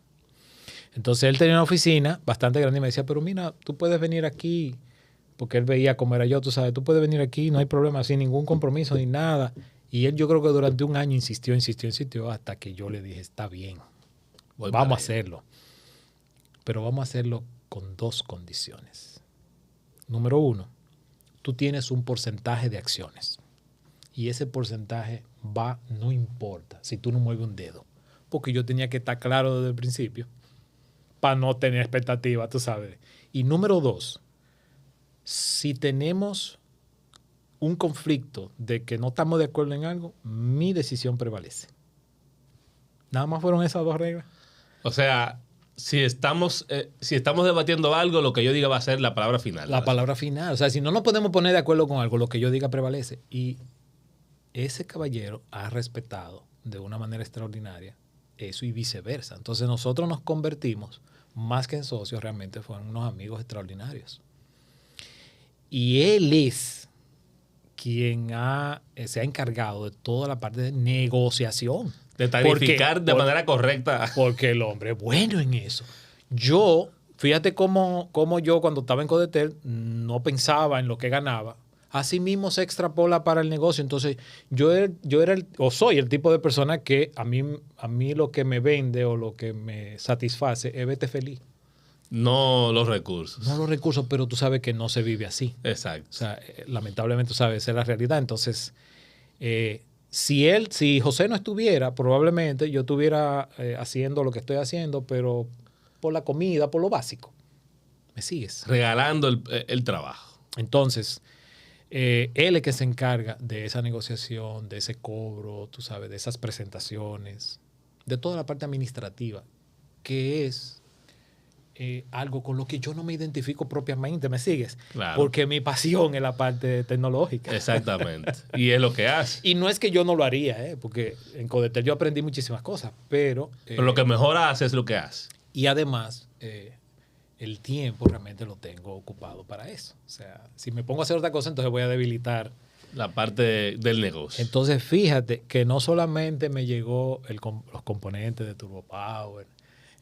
Entonces él tenía una oficina bastante grande y me decía, pero mira, tú puedes venir aquí, porque él veía cómo era yo, tú sabes, tú puedes venir aquí, no hay problema, sin ningún compromiso ni nada. Y él, yo creo que durante un año insistió hasta que yo le dije, está bien, vamos a hacerlo. Pero vamos a hacerlo con 2 condiciones. Número 1, tú tienes un porcentaje de acciones. Y ese porcentaje no importa si tú no mueves un dedo. Porque yo tenía que estar claro desde el principio para no tener expectativa, tú sabes. Y número 2, si tenemos un conflicto de que no estamos de acuerdo en algo, mi decisión prevalece. Nada más fueron esas 2 reglas. O sea, si estamos debatiendo algo, lo que yo diga va a ser la palabra final. La palabra final. O sea, si no nos podemos poner de acuerdo con algo, lo que yo diga prevalece. Y ese caballero ha respetado de una manera extraordinaria eso y viceversa. Entonces nosotros nos convertimos, más que en socios, realmente fueron unos amigos extraordinarios. Y él es quien se ha encargado de toda la parte de negociación. De tarificar de manera correcta. Porque el hombre es bueno en eso. Fíjate cómo yo cuando estaba en Codetel no pensaba en lo que ganaba. Así mismo se extrapola para el negocio. Entonces, soy el tipo de persona que a mí lo que me vende o lo que me satisface es vete feliz. No los recursos. No los recursos, pero tú sabes que no se vive así. Exacto. O sea, lamentablemente, tú sabes, esa es la realidad. Entonces, si José no estuviera, probablemente yo estuviera haciendo lo que estoy haciendo, pero por la comida, por lo básico. ¿Me sigues? Regalando el trabajo. Entonces, él es que se encarga de esa negociación, de ese cobro, tú sabes, de esas presentaciones, de toda la parte administrativa, que es algo con lo que yo no me identifico propiamente, ¿me sigues? Claro. Porque mi pasión es la parte tecnológica. Exactamente. Y es lo que hace. Y no es que yo no lo haría, porque en Codetel yo aprendí muchísimas cosas, pero lo que mejor hace es lo que hace. Y además, el tiempo realmente lo tengo ocupado para eso. O sea, si me pongo a hacer otra cosa, entonces voy a debilitar la parte del negocio. Entonces, fíjate que no solamente me llegó los componentes de Turbo Power,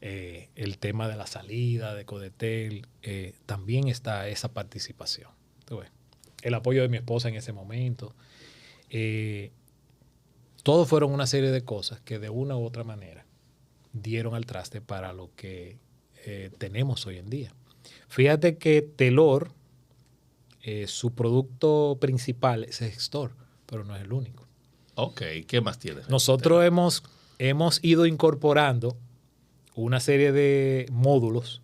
el tema de la salida de Codetel, también está esa participación. Tú ves. El apoyo de mi esposa en ese momento. Todo fueron una serie de cosas que de una u otra manera dieron al traste para lo que tenemos hoy en día. Fíjate que Telor, su producto principal es el gestor, pero no es el único. Ok, ¿qué más tienes? Nosotros hemos ido incorporando una serie de módulos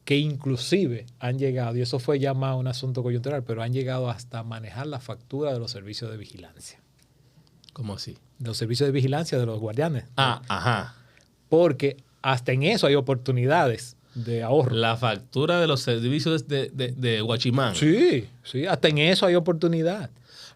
que inclusive han llegado, y eso fue ya más un asunto coyuntural, pero han llegado hasta manejar la factura de los servicios de vigilancia. ¿Cómo así? De los servicios de vigilancia de los guardianes. Ajá. Porque hasta en eso hay oportunidades de ahorro. La factura de los servicios de Guachimán. Sí, hasta en eso hay oportunidad.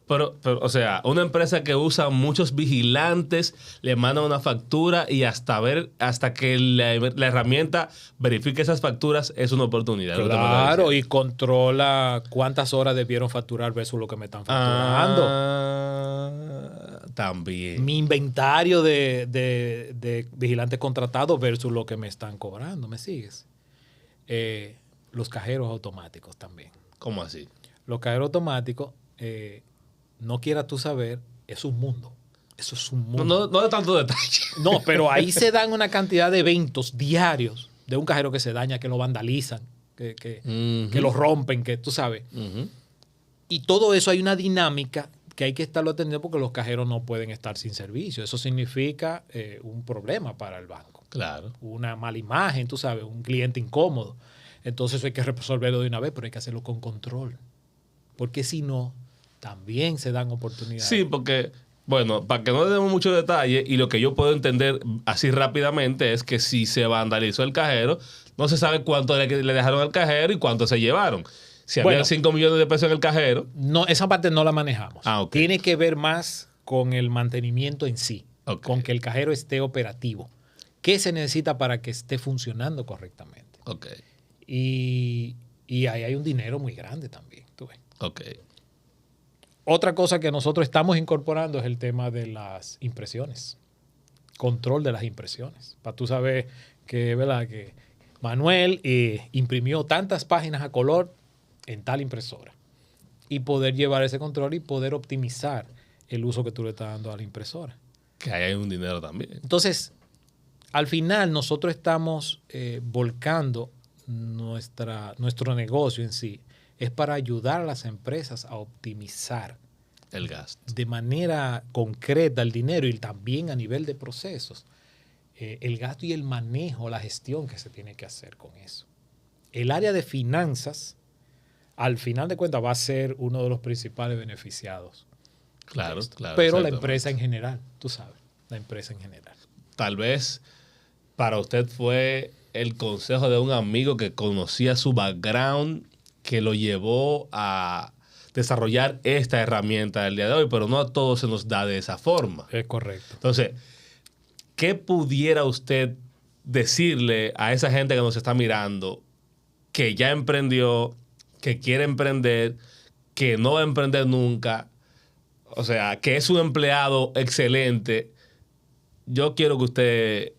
Pero, o sea, una empresa que usa muchos vigilantes le manda una factura y hasta que la herramienta verifique esas facturas es una oportunidad. Claro, y controla cuántas horas debieron facturar versus lo que me están facturando. También. Mi inventario de vigilantes contratados versus lo que me están cobrando. ¿Me sigues? Los cajeros automáticos también. ¿Cómo así? Los cajeros automáticos, no quieras tú saber, es un mundo. Eso es un mundo. No de tanto detalle. No, pero ahí se dan una cantidad de eventos diarios de un cajero que se daña, que lo vandalizan, que lo rompen, que tú sabes. Y todo eso hay una dinámica que hay que estarlo atendiendo porque los cajeros no pueden estar sin servicio. Eso significa un problema para el banco. Claro. Una mala imagen, tú sabes, un cliente incómodo. Entonces eso hay que resolverlo de una vez, pero hay que hacerlo con control. Porque si no, también se dan oportunidades. Sí, porque, bueno, para que no demos mucho detalle, y lo que yo puedo entender así rápidamente es que si se vandalizó el cajero, no se sabe cuánto le dejaron al cajero y cuánto se llevaron. Si había 5 millones de pesos en el cajero. No, esa parte no la manejamos. Okay. Tiene que ver más con el mantenimiento en sí, con que el cajero esté operativo. ¿Qué se necesita para que esté funcionando correctamente? Okay. Y ahí hay un dinero muy grande también. ¿Tú ves? Okay. Otra cosa que nosotros estamos incorporando es el tema de las impresiones. Control de las impresiones. Para tú saber que, ¿verdad?, que Manuel imprimió tantas páginas a color en tal impresora. Y poder llevar ese control y poder optimizar el uso que tú le estás dando a la impresora. Que ahí hay un dinero también. Entonces, al final nosotros estamos volcando nuestro negocio en sí. Es para ayudar a las empresas a optimizar el gasto de manera concreta el dinero y también a nivel de procesos. El gasto y el manejo, la gestión que se tiene que hacer con eso. El área de finanzas, al final de cuentas, va a ser uno de los principales beneficiados. Claro, claro. Pero la empresa en general, tú sabes, la empresa en general. Tal vez para usted fue el consejo de un amigo que conocía su background que lo llevó a desarrollar esta herramienta del día de hoy, pero no a todos se nos da de esa forma. Es correcto. Entonces, ¿qué pudiera usted decirle a esa gente que nos está mirando, que ya emprendió, que quiere emprender, que no va a emprender nunca, o sea, que es un empleado excelente? Yo quiero que usted...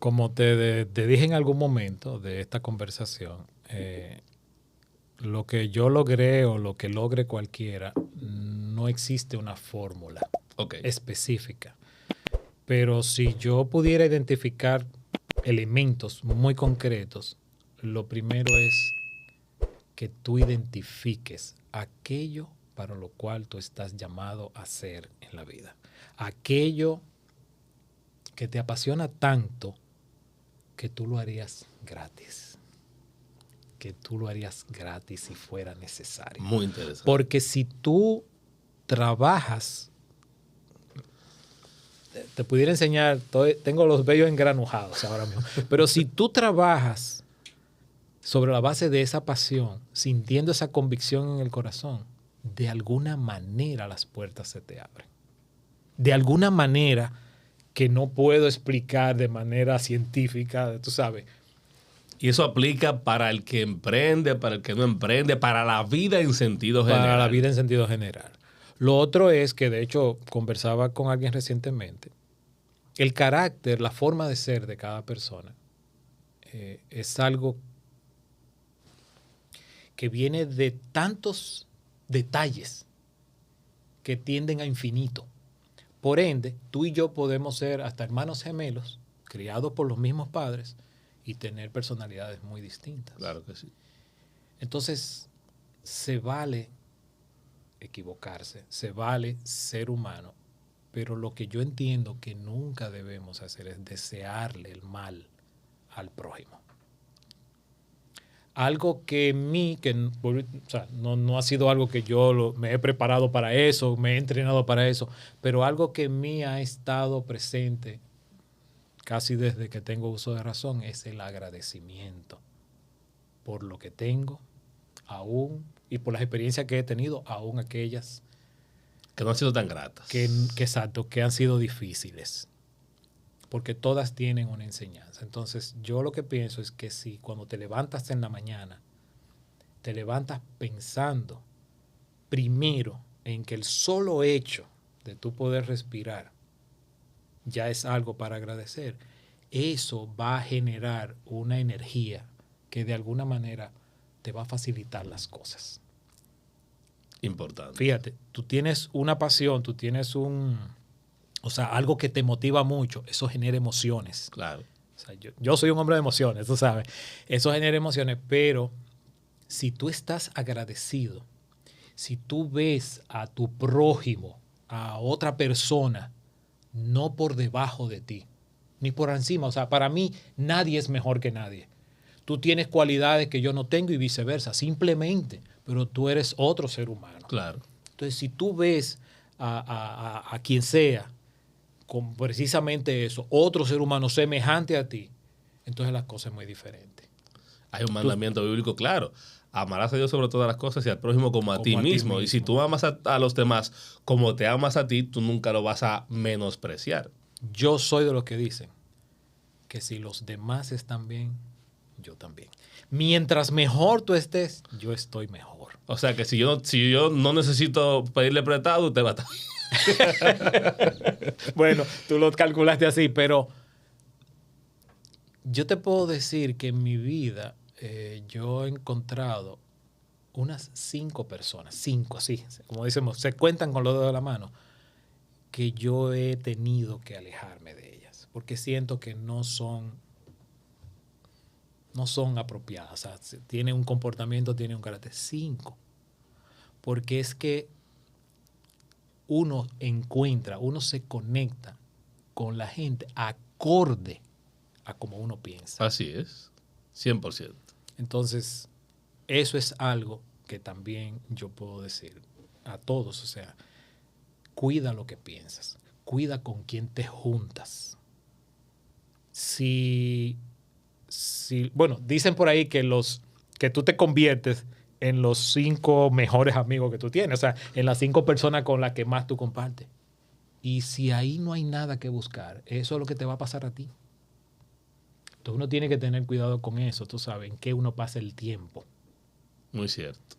Como te dije en algún momento de esta conversación, lo que yo logré o lo que logre cualquiera, no existe una fórmula específica. Pero si yo pudiera identificar elementos muy concretos, lo primero es que tú identifiques aquello para lo cual tú estás llamado a hacer en la vida. Aquello que te apasiona tanto que tú lo harías gratis. Que tú lo harías gratis si fuera necesario. Muy interesante. Porque si tú trabajas, te pudiera enseñar, tengo los vellos engranujados ahora mismo, pero si tú trabajas sobre la base de esa pasión, sintiendo esa convicción en el corazón, de alguna manera las puertas se te abren. De alguna manera que no puedo explicar de manera científica, tú sabes. Y eso aplica para el que emprende, para el que no emprende, para la vida en sentido general. Para la vida en sentido general. Lo otro es que, de hecho, conversaba con alguien recientemente. El carácter, la forma de ser de cada persona es algo que viene de tantos detalles que tienden a infinito. Por ende, tú y yo podemos ser hasta hermanos gemelos, criados por los mismos padres y tener personalidades muy distintas. Claro que sí. Entonces, se vale equivocarse, se vale ser humano, pero lo que yo entiendo que nunca debemos hacer es desearle el mal al prójimo. Algo que en mí, o sea, no ha sido algo que yo me he preparado para eso, me he entrenado para eso, pero algo que en mí ha estado presente casi desde que tengo uso de razón es el agradecimiento por lo que tengo, aún, y por las experiencias que he tenido, aún aquellas que no han sido tan gratas. Exacto, que han sido difíciles. Porque todas tienen una enseñanza. Entonces, yo lo que pienso es que si cuando te levantas en la mañana, te levantas pensando primero en que el solo hecho de tú poder respirar ya es algo para agradecer, eso va a generar una energía que de alguna manera te va a facilitar las cosas. Importante. Fíjate, tú tienes una pasión, tú tienes algo que te motiva mucho, eso genera emociones. Claro. O sea, yo soy un hombre de emociones, tú sabes. Eso genera emociones, pero si tú estás agradecido, si tú ves a tu prójimo, a otra persona, no por debajo de ti, ni por encima. O sea, para mí nadie es mejor que nadie. Tú tienes cualidades que yo no tengo y viceversa, simplemente, pero tú eres otro ser humano. Claro. Entonces, si tú ves a quien sea con precisamente eso, otro ser humano semejante a ti, entonces las cosas son muy diferentes. Hay un mandamiento bíblico claro. Amarás a Dios sobre todas las cosas y al prójimo como a ti mismo. Y si tú amas a los demás como te amas a ti, tú nunca lo vas a menospreciar. Yo soy de los que dicen que si los demás están bien, yo también. Mientras mejor tú estés, yo estoy mejor. O sea que si yo no necesito pedirle prestado, usted va a estar bien. Bueno, tú lo calculaste así, pero yo te puedo decir que en mi vida yo he encontrado unas 5 personas, 5 así, como decimos, se cuentan con los dedos de la mano, que yo he tenido que alejarme de ellas, porque siento que no son apropiadas. O sea, tienen un comportamiento, tienen un carácter. 5. Porque es que uno se conecta con la gente acorde a como uno piensa. Así es, 100%. Entonces, eso es algo que también yo puedo decir a todos. O sea, cuida lo que piensas, cuida con quién te juntas. Bueno, dicen por ahí que tú te conviertes en los 5 mejores amigos que tú tienes, o sea, en las 5 personas con las que más tú compartes. Y si ahí no hay nada que buscar, eso es lo que te va a pasar a ti. Entonces uno tiene que tener cuidado con eso, tú sabes, en qué uno pasa el tiempo. Muy cierto.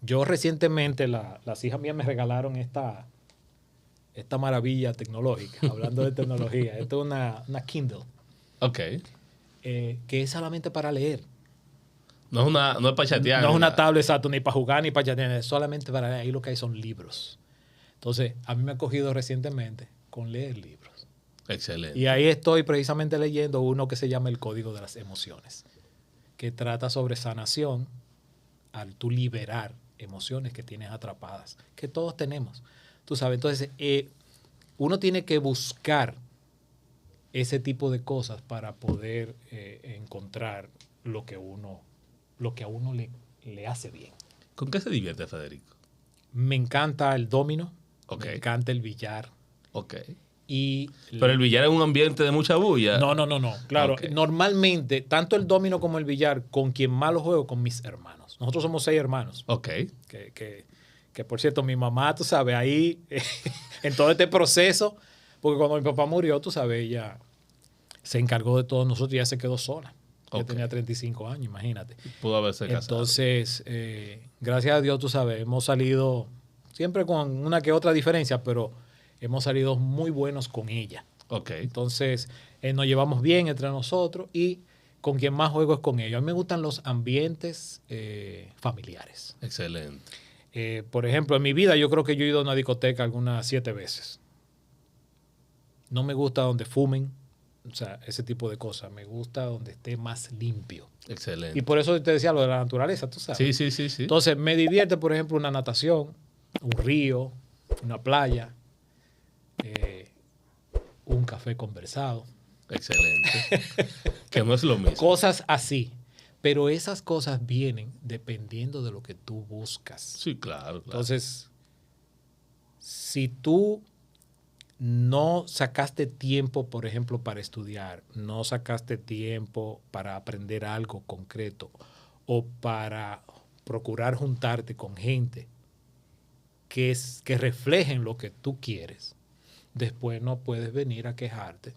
Yo recientemente, las hijas mías me regalaron esta maravilla tecnológica, hablando de tecnología. Esto es una Kindle. Ok. Que es solamente para leer. No es para chatear. No es una tablet, exacto, ni para jugar, ni para chatear, es solamente para leer. Ahí lo que hay son libros. Entonces, a mí me ha cogido recientemente con leer libros. Excelente. Y ahí estoy precisamente leyendo uno que se llama El Código de las Emociones, que trata sobre sanación al tú liberar emociones que tienes atrapadas, que todos tenemos. Tú sabes, entonces, uno tiene que buscar ese tipo de cosas para poder encontrar lo que a uno le hace bien. ¿Con qué se divierte Federico? Me encanta el dominó, Okay. Me encanta el billar. Ok. Pero el billar es un ambiente de mucha bulla. No. Claro, Okay. Normalmente, tanto el dominó como el billar, con quien más lo juego, con mis hermanos. Nosotros somos 6 hermanos. Ok. Que por cierto, mi mamá, tú sabes, ahí, en todo este proceso, porque cuando mi papá murió, tú sabes, ella se encargó de todos nosotros y ya se quedó sola. Ella tenía 35 años, imagínate. Pudo haberse casado. Entonces, gracias a Dios, tú sabes, hemos salido siempre con una que otra diferencia, pero hemos salido muy buenos con ella. Ok. Entonces, nos llevamos bien entre nosotros y con quien más juego es con ellos. A mí me gustan los ambientes familiares. Excelente. Por ejemplo, en mi vida yo creo que yo he ido a una discoteca algunas 7 veces. No me gusta donde fumen, o sea, ese tipo de cosas. Me gusta donde esté más limpio. Excelente. Y por eso te decía lo de la naturaleza, tú sabes. Sí. Entonces, me divierte, por ejemplo, una natación, un río, una playa, un café conversado. Excelente. Que no es lo mismo. Cosas así. Pero esas cosas vienen dependiendo de lo que tú buscas. Sí, claro. Entonces, si tú no sacaste tiempo, por ejemplo, para estudiar, no sacaste tiempo para aprender algo concreto o para procurar juntarte con gente que reflejen lo que tú quieres, después no puedes venir a quejarte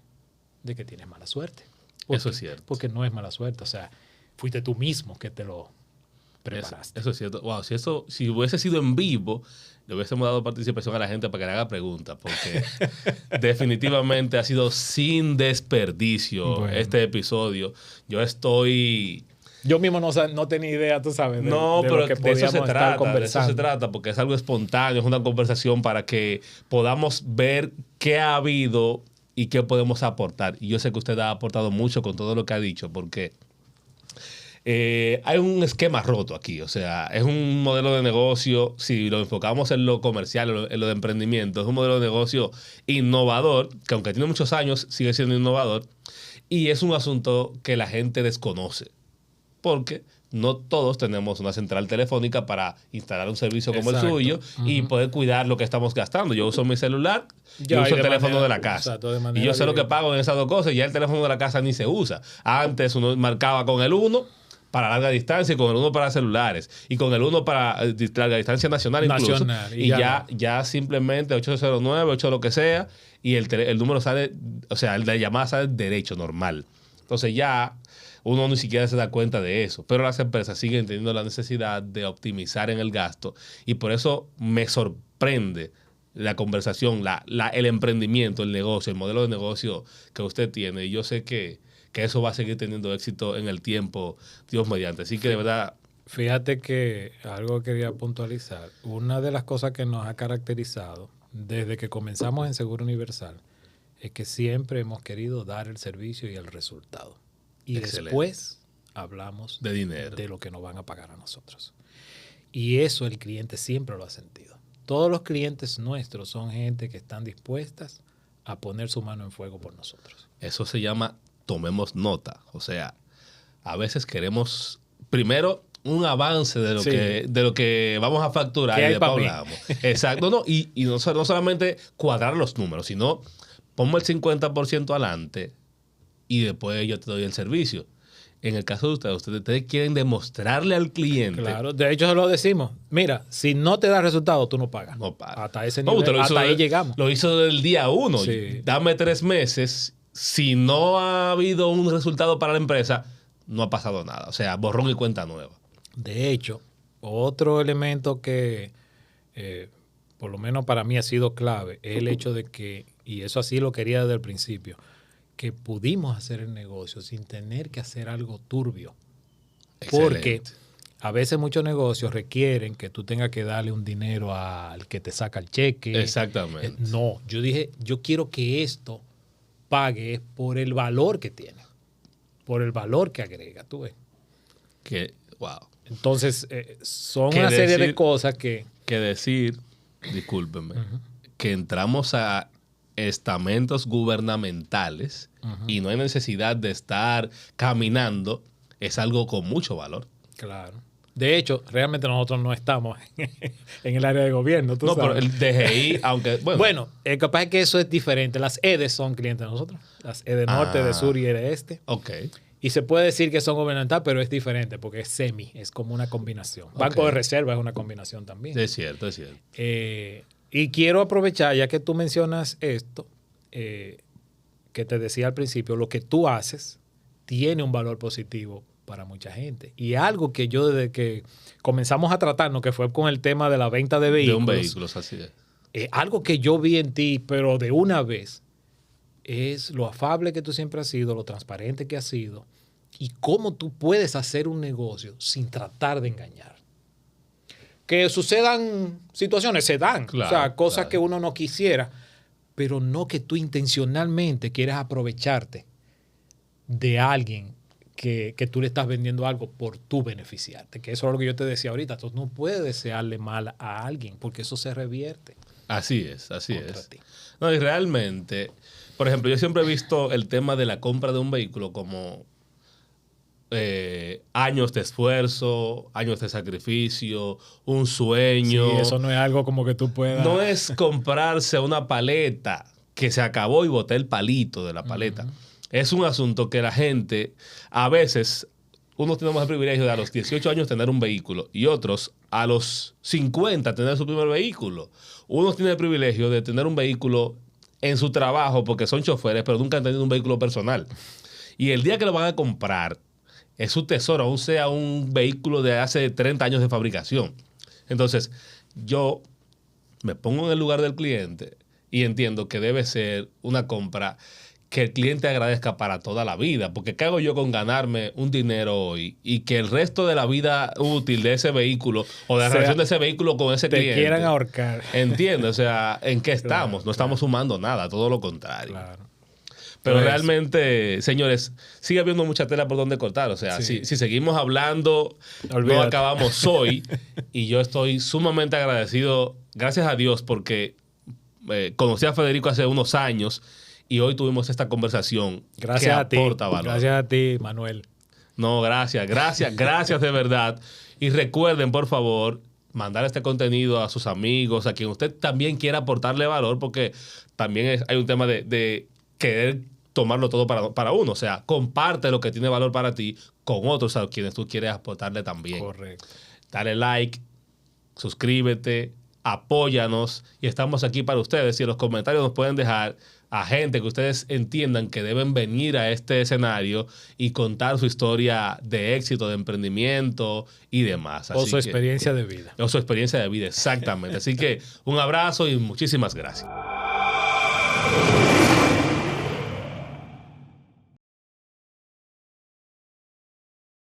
de que tienes mala suerte. Eso es cierto. Porque no es mala suerte. O sea, fuiste tú mismo que te lo preparaste. Eso es cierto. Wow, si hubiese sido en vivo, le hubiésemos dado participación a la gente para que le haga preguntas, porque definitivamente ha sido sin desperdicio este episodio. Yo mismo no tenía idea, tú sabes. No, pero de eso se trata. De eso se trata, porque es algo espontáneo, es una conversación para que podamos ver qué ha habido y qué podemos aportar. Y yo sé que usted ha aportado mucho con todo lo que ha dicho, porque hay un esquema roto aquí. O sea, es un modelo de negocio, si lo enfocamos en lo comercial, en lo de emprendimiento, es un modelo de negocio innovador, que aunque tiene muchos años, sigue siendo innovador. Y es un asunto que la gente desconoce, porque no todos tenemos una central telefónica para instalar un servicio como el suyo y poder cuidar lo que estamos gastando. Yo uso mi celular y uso el teléfono de la casa. Y yo sé lo que pago en esas dos cosas y ya el teléfono de la casa ni se usa. Antes uno marcaba con el 1 para larga distancia y con el 1 para celulares y con el 1 para larga distancia nacional incluso. Y ya simplemente 809, 8 lo que sea y el número sale, o sea, el de llamada sale derecho, normal. Entonces ya uno ni siquiera se da cuenta de eso. Pero las empresas siguen teniendo la necesidad de optimizar en el gasto y por eso me sorprende la conversación, el emprendimiento, el negocio, el modelo de negocio que usted tiene. Y yo sé que eso va a seguir teniendo éxito en el tiempo, Dios mediante. Así que de verdad... Fíjate que algo quería puntualizar. Una de las cosas que nos ha caracterizado desde que comenzamos en Seguro Universal es que siempre hemos querido dar el servicio y el resultado. Y después hablamos de dinero, de lo que nos van a pagar a nosotros. Y eso el cliente siempre lo ha sentido. Todos los clientes nuestros son gente que están dispuestas a poner su mano en fuego por nosotros. Eso se llama tomemos nota. O sea, a veces queremos primero un avance de lo que vamos a facturar y después hablamos. Exacto. No, y no solamente cuadrar los números, sino ponme el 50% adelante y después yo te doy el servicio. En el caso de ustedes quieren demostrarle al cliente. Claro, de hecho se lo decimos. Mira, si no te da resultado, tú no pagas. No pagas. Hasta ese nivel, hasta ahí llegamos. Lo hizo del día 1. Sí. Dame 3 meses. Si no ha habido un resultado para la empresa, no ha pasado nada. O sea, borrón y cuenta nueva. De hecho, otro elemento que por lo menos para mí ha sido clave es el hecho de que, y eso así lo quería desde el principio, que pudimos hacer el negocio sin tener que hacer algo turbio. Excelente. Porque a veces muchos negocios requieren que tú tengas que darle un dinero al que te saca el cheque. Exactamente. No, yo dije, yo quiero que esto pague por el valor que tiene, por el valor que agrega, tú ves. Wow. Entonces, son una serie de cosas que... Discúlpenme, que entramos a estamentos gubernamentales y no hay necesidad de estar caminando, es algo con mucho valor. Claro. De hecho, realmente nosotros no estamos en el área de gobierno. ¿Tú sabes? Pero el DGI, aunque... Bueno, capaz es que eso es diferente. Las EDES son clientes de nosotros. Las EDE Norte, de Sur y EDE Este. Ok. Y se puede decir que son gubernamentales, pero es diferente porque es semi, es como una combinación. Banco de Reserva es una combinación también. Es cierto, es cierto. Y quiero aprovechar, ya que tú mencionas esto, que te decía al principio, lo que tú haces tiene un valor positivo para mucha gente. Y algo que yo desde que comenzamos a tratarnos, que fue con el tema de la venta de vehículos. De un vehículo, así es. Algo que yo vi en ti, pero de una vez, es lo afable que tú siempre has sido, lo transparente que has sido y cómo tú puedes hacer un negocio sin tratar de engañar. Que sucedan situaciones, se dan. Claro, o sea, cosas claro. que uno no quisiera, pero no que tú intencionalmente quieras aprovecharte de alguien que tú le estás vendiendo algo por tu beneficiarte. Que eso es lo que yo te decía ahorita. Tú no puedes desearle mal a alguien porque eso se revierte. Así es. Contra ti. No, y realmente, por ejemplo, yo siempre he visto el tema de la compra de un vehículo como años de esfuerzo, años de sacrificio, un sueño. Sí, eso no es algo como que tú puedas... No es comprarse una paleta que se acabó y boté el palito de la paleta. Es un asunto que la gente, a veces, unos tenemos el privilegio de a los 18 años tener un vehículo y otros a los 50 tener su primer vehículo. Unos tienen el privilegio de tener un vehículo en su trabajo porque son choferes, pero nunca han tenido un vehículo personal. Y el día que lo van a comprar, es su tesoro, aún sea un vehículo de hace 30 años de fabricación. Entonces, yo me pongo en el lugar del cliente y entiendo que debe ser una compra que el cliente agradezca para toda la vida. Porque ¿qué hago yo con ganarme un dinero hoy y que el resto de la vida útil de ese vehículo o de la relación de ese vehículo con ese cliente te quieran ahorcar? Entiende, o sea, ¿en qué estamos? Claro, No estamos sumando nada, todo lo contrario. Claro. Pero Pues, realmente, señores, sigue habiendo mucha tela por donde cortar. O sea, Sí. si seguimos hablando, no Olvídate. acabamos hoy. Y yo estoy sumamente agradecido, gracias a Dios, porque conocí a Federico hace unos años y hoy tuvimos esta conversación Gracias que a ti. aporta valor. Gracias a ti, Manuel. No, gracias de verdad. Y recuerden, por favor, mandar este contenido a sus amigos, a quien usted también quiera aportarle valor, porque también hay un tema de querer tomarlo todo para uno. O sea, comparte lo que tiene valor para ti con otros a quienes tú quieres aportarle también. Correcto. Dale like, suscríbete, apóyanos y estamos aquí para ustedes. Y en los comentarios nos pueden dejar a gente que ustedes entiendan que deben venir a este escenario y contar su historia de éxito, de emprendimiento y demás. O su experiencia de vida. O su experiencia de vida, exactamente. Así que un abrazo y muchísimas gracias.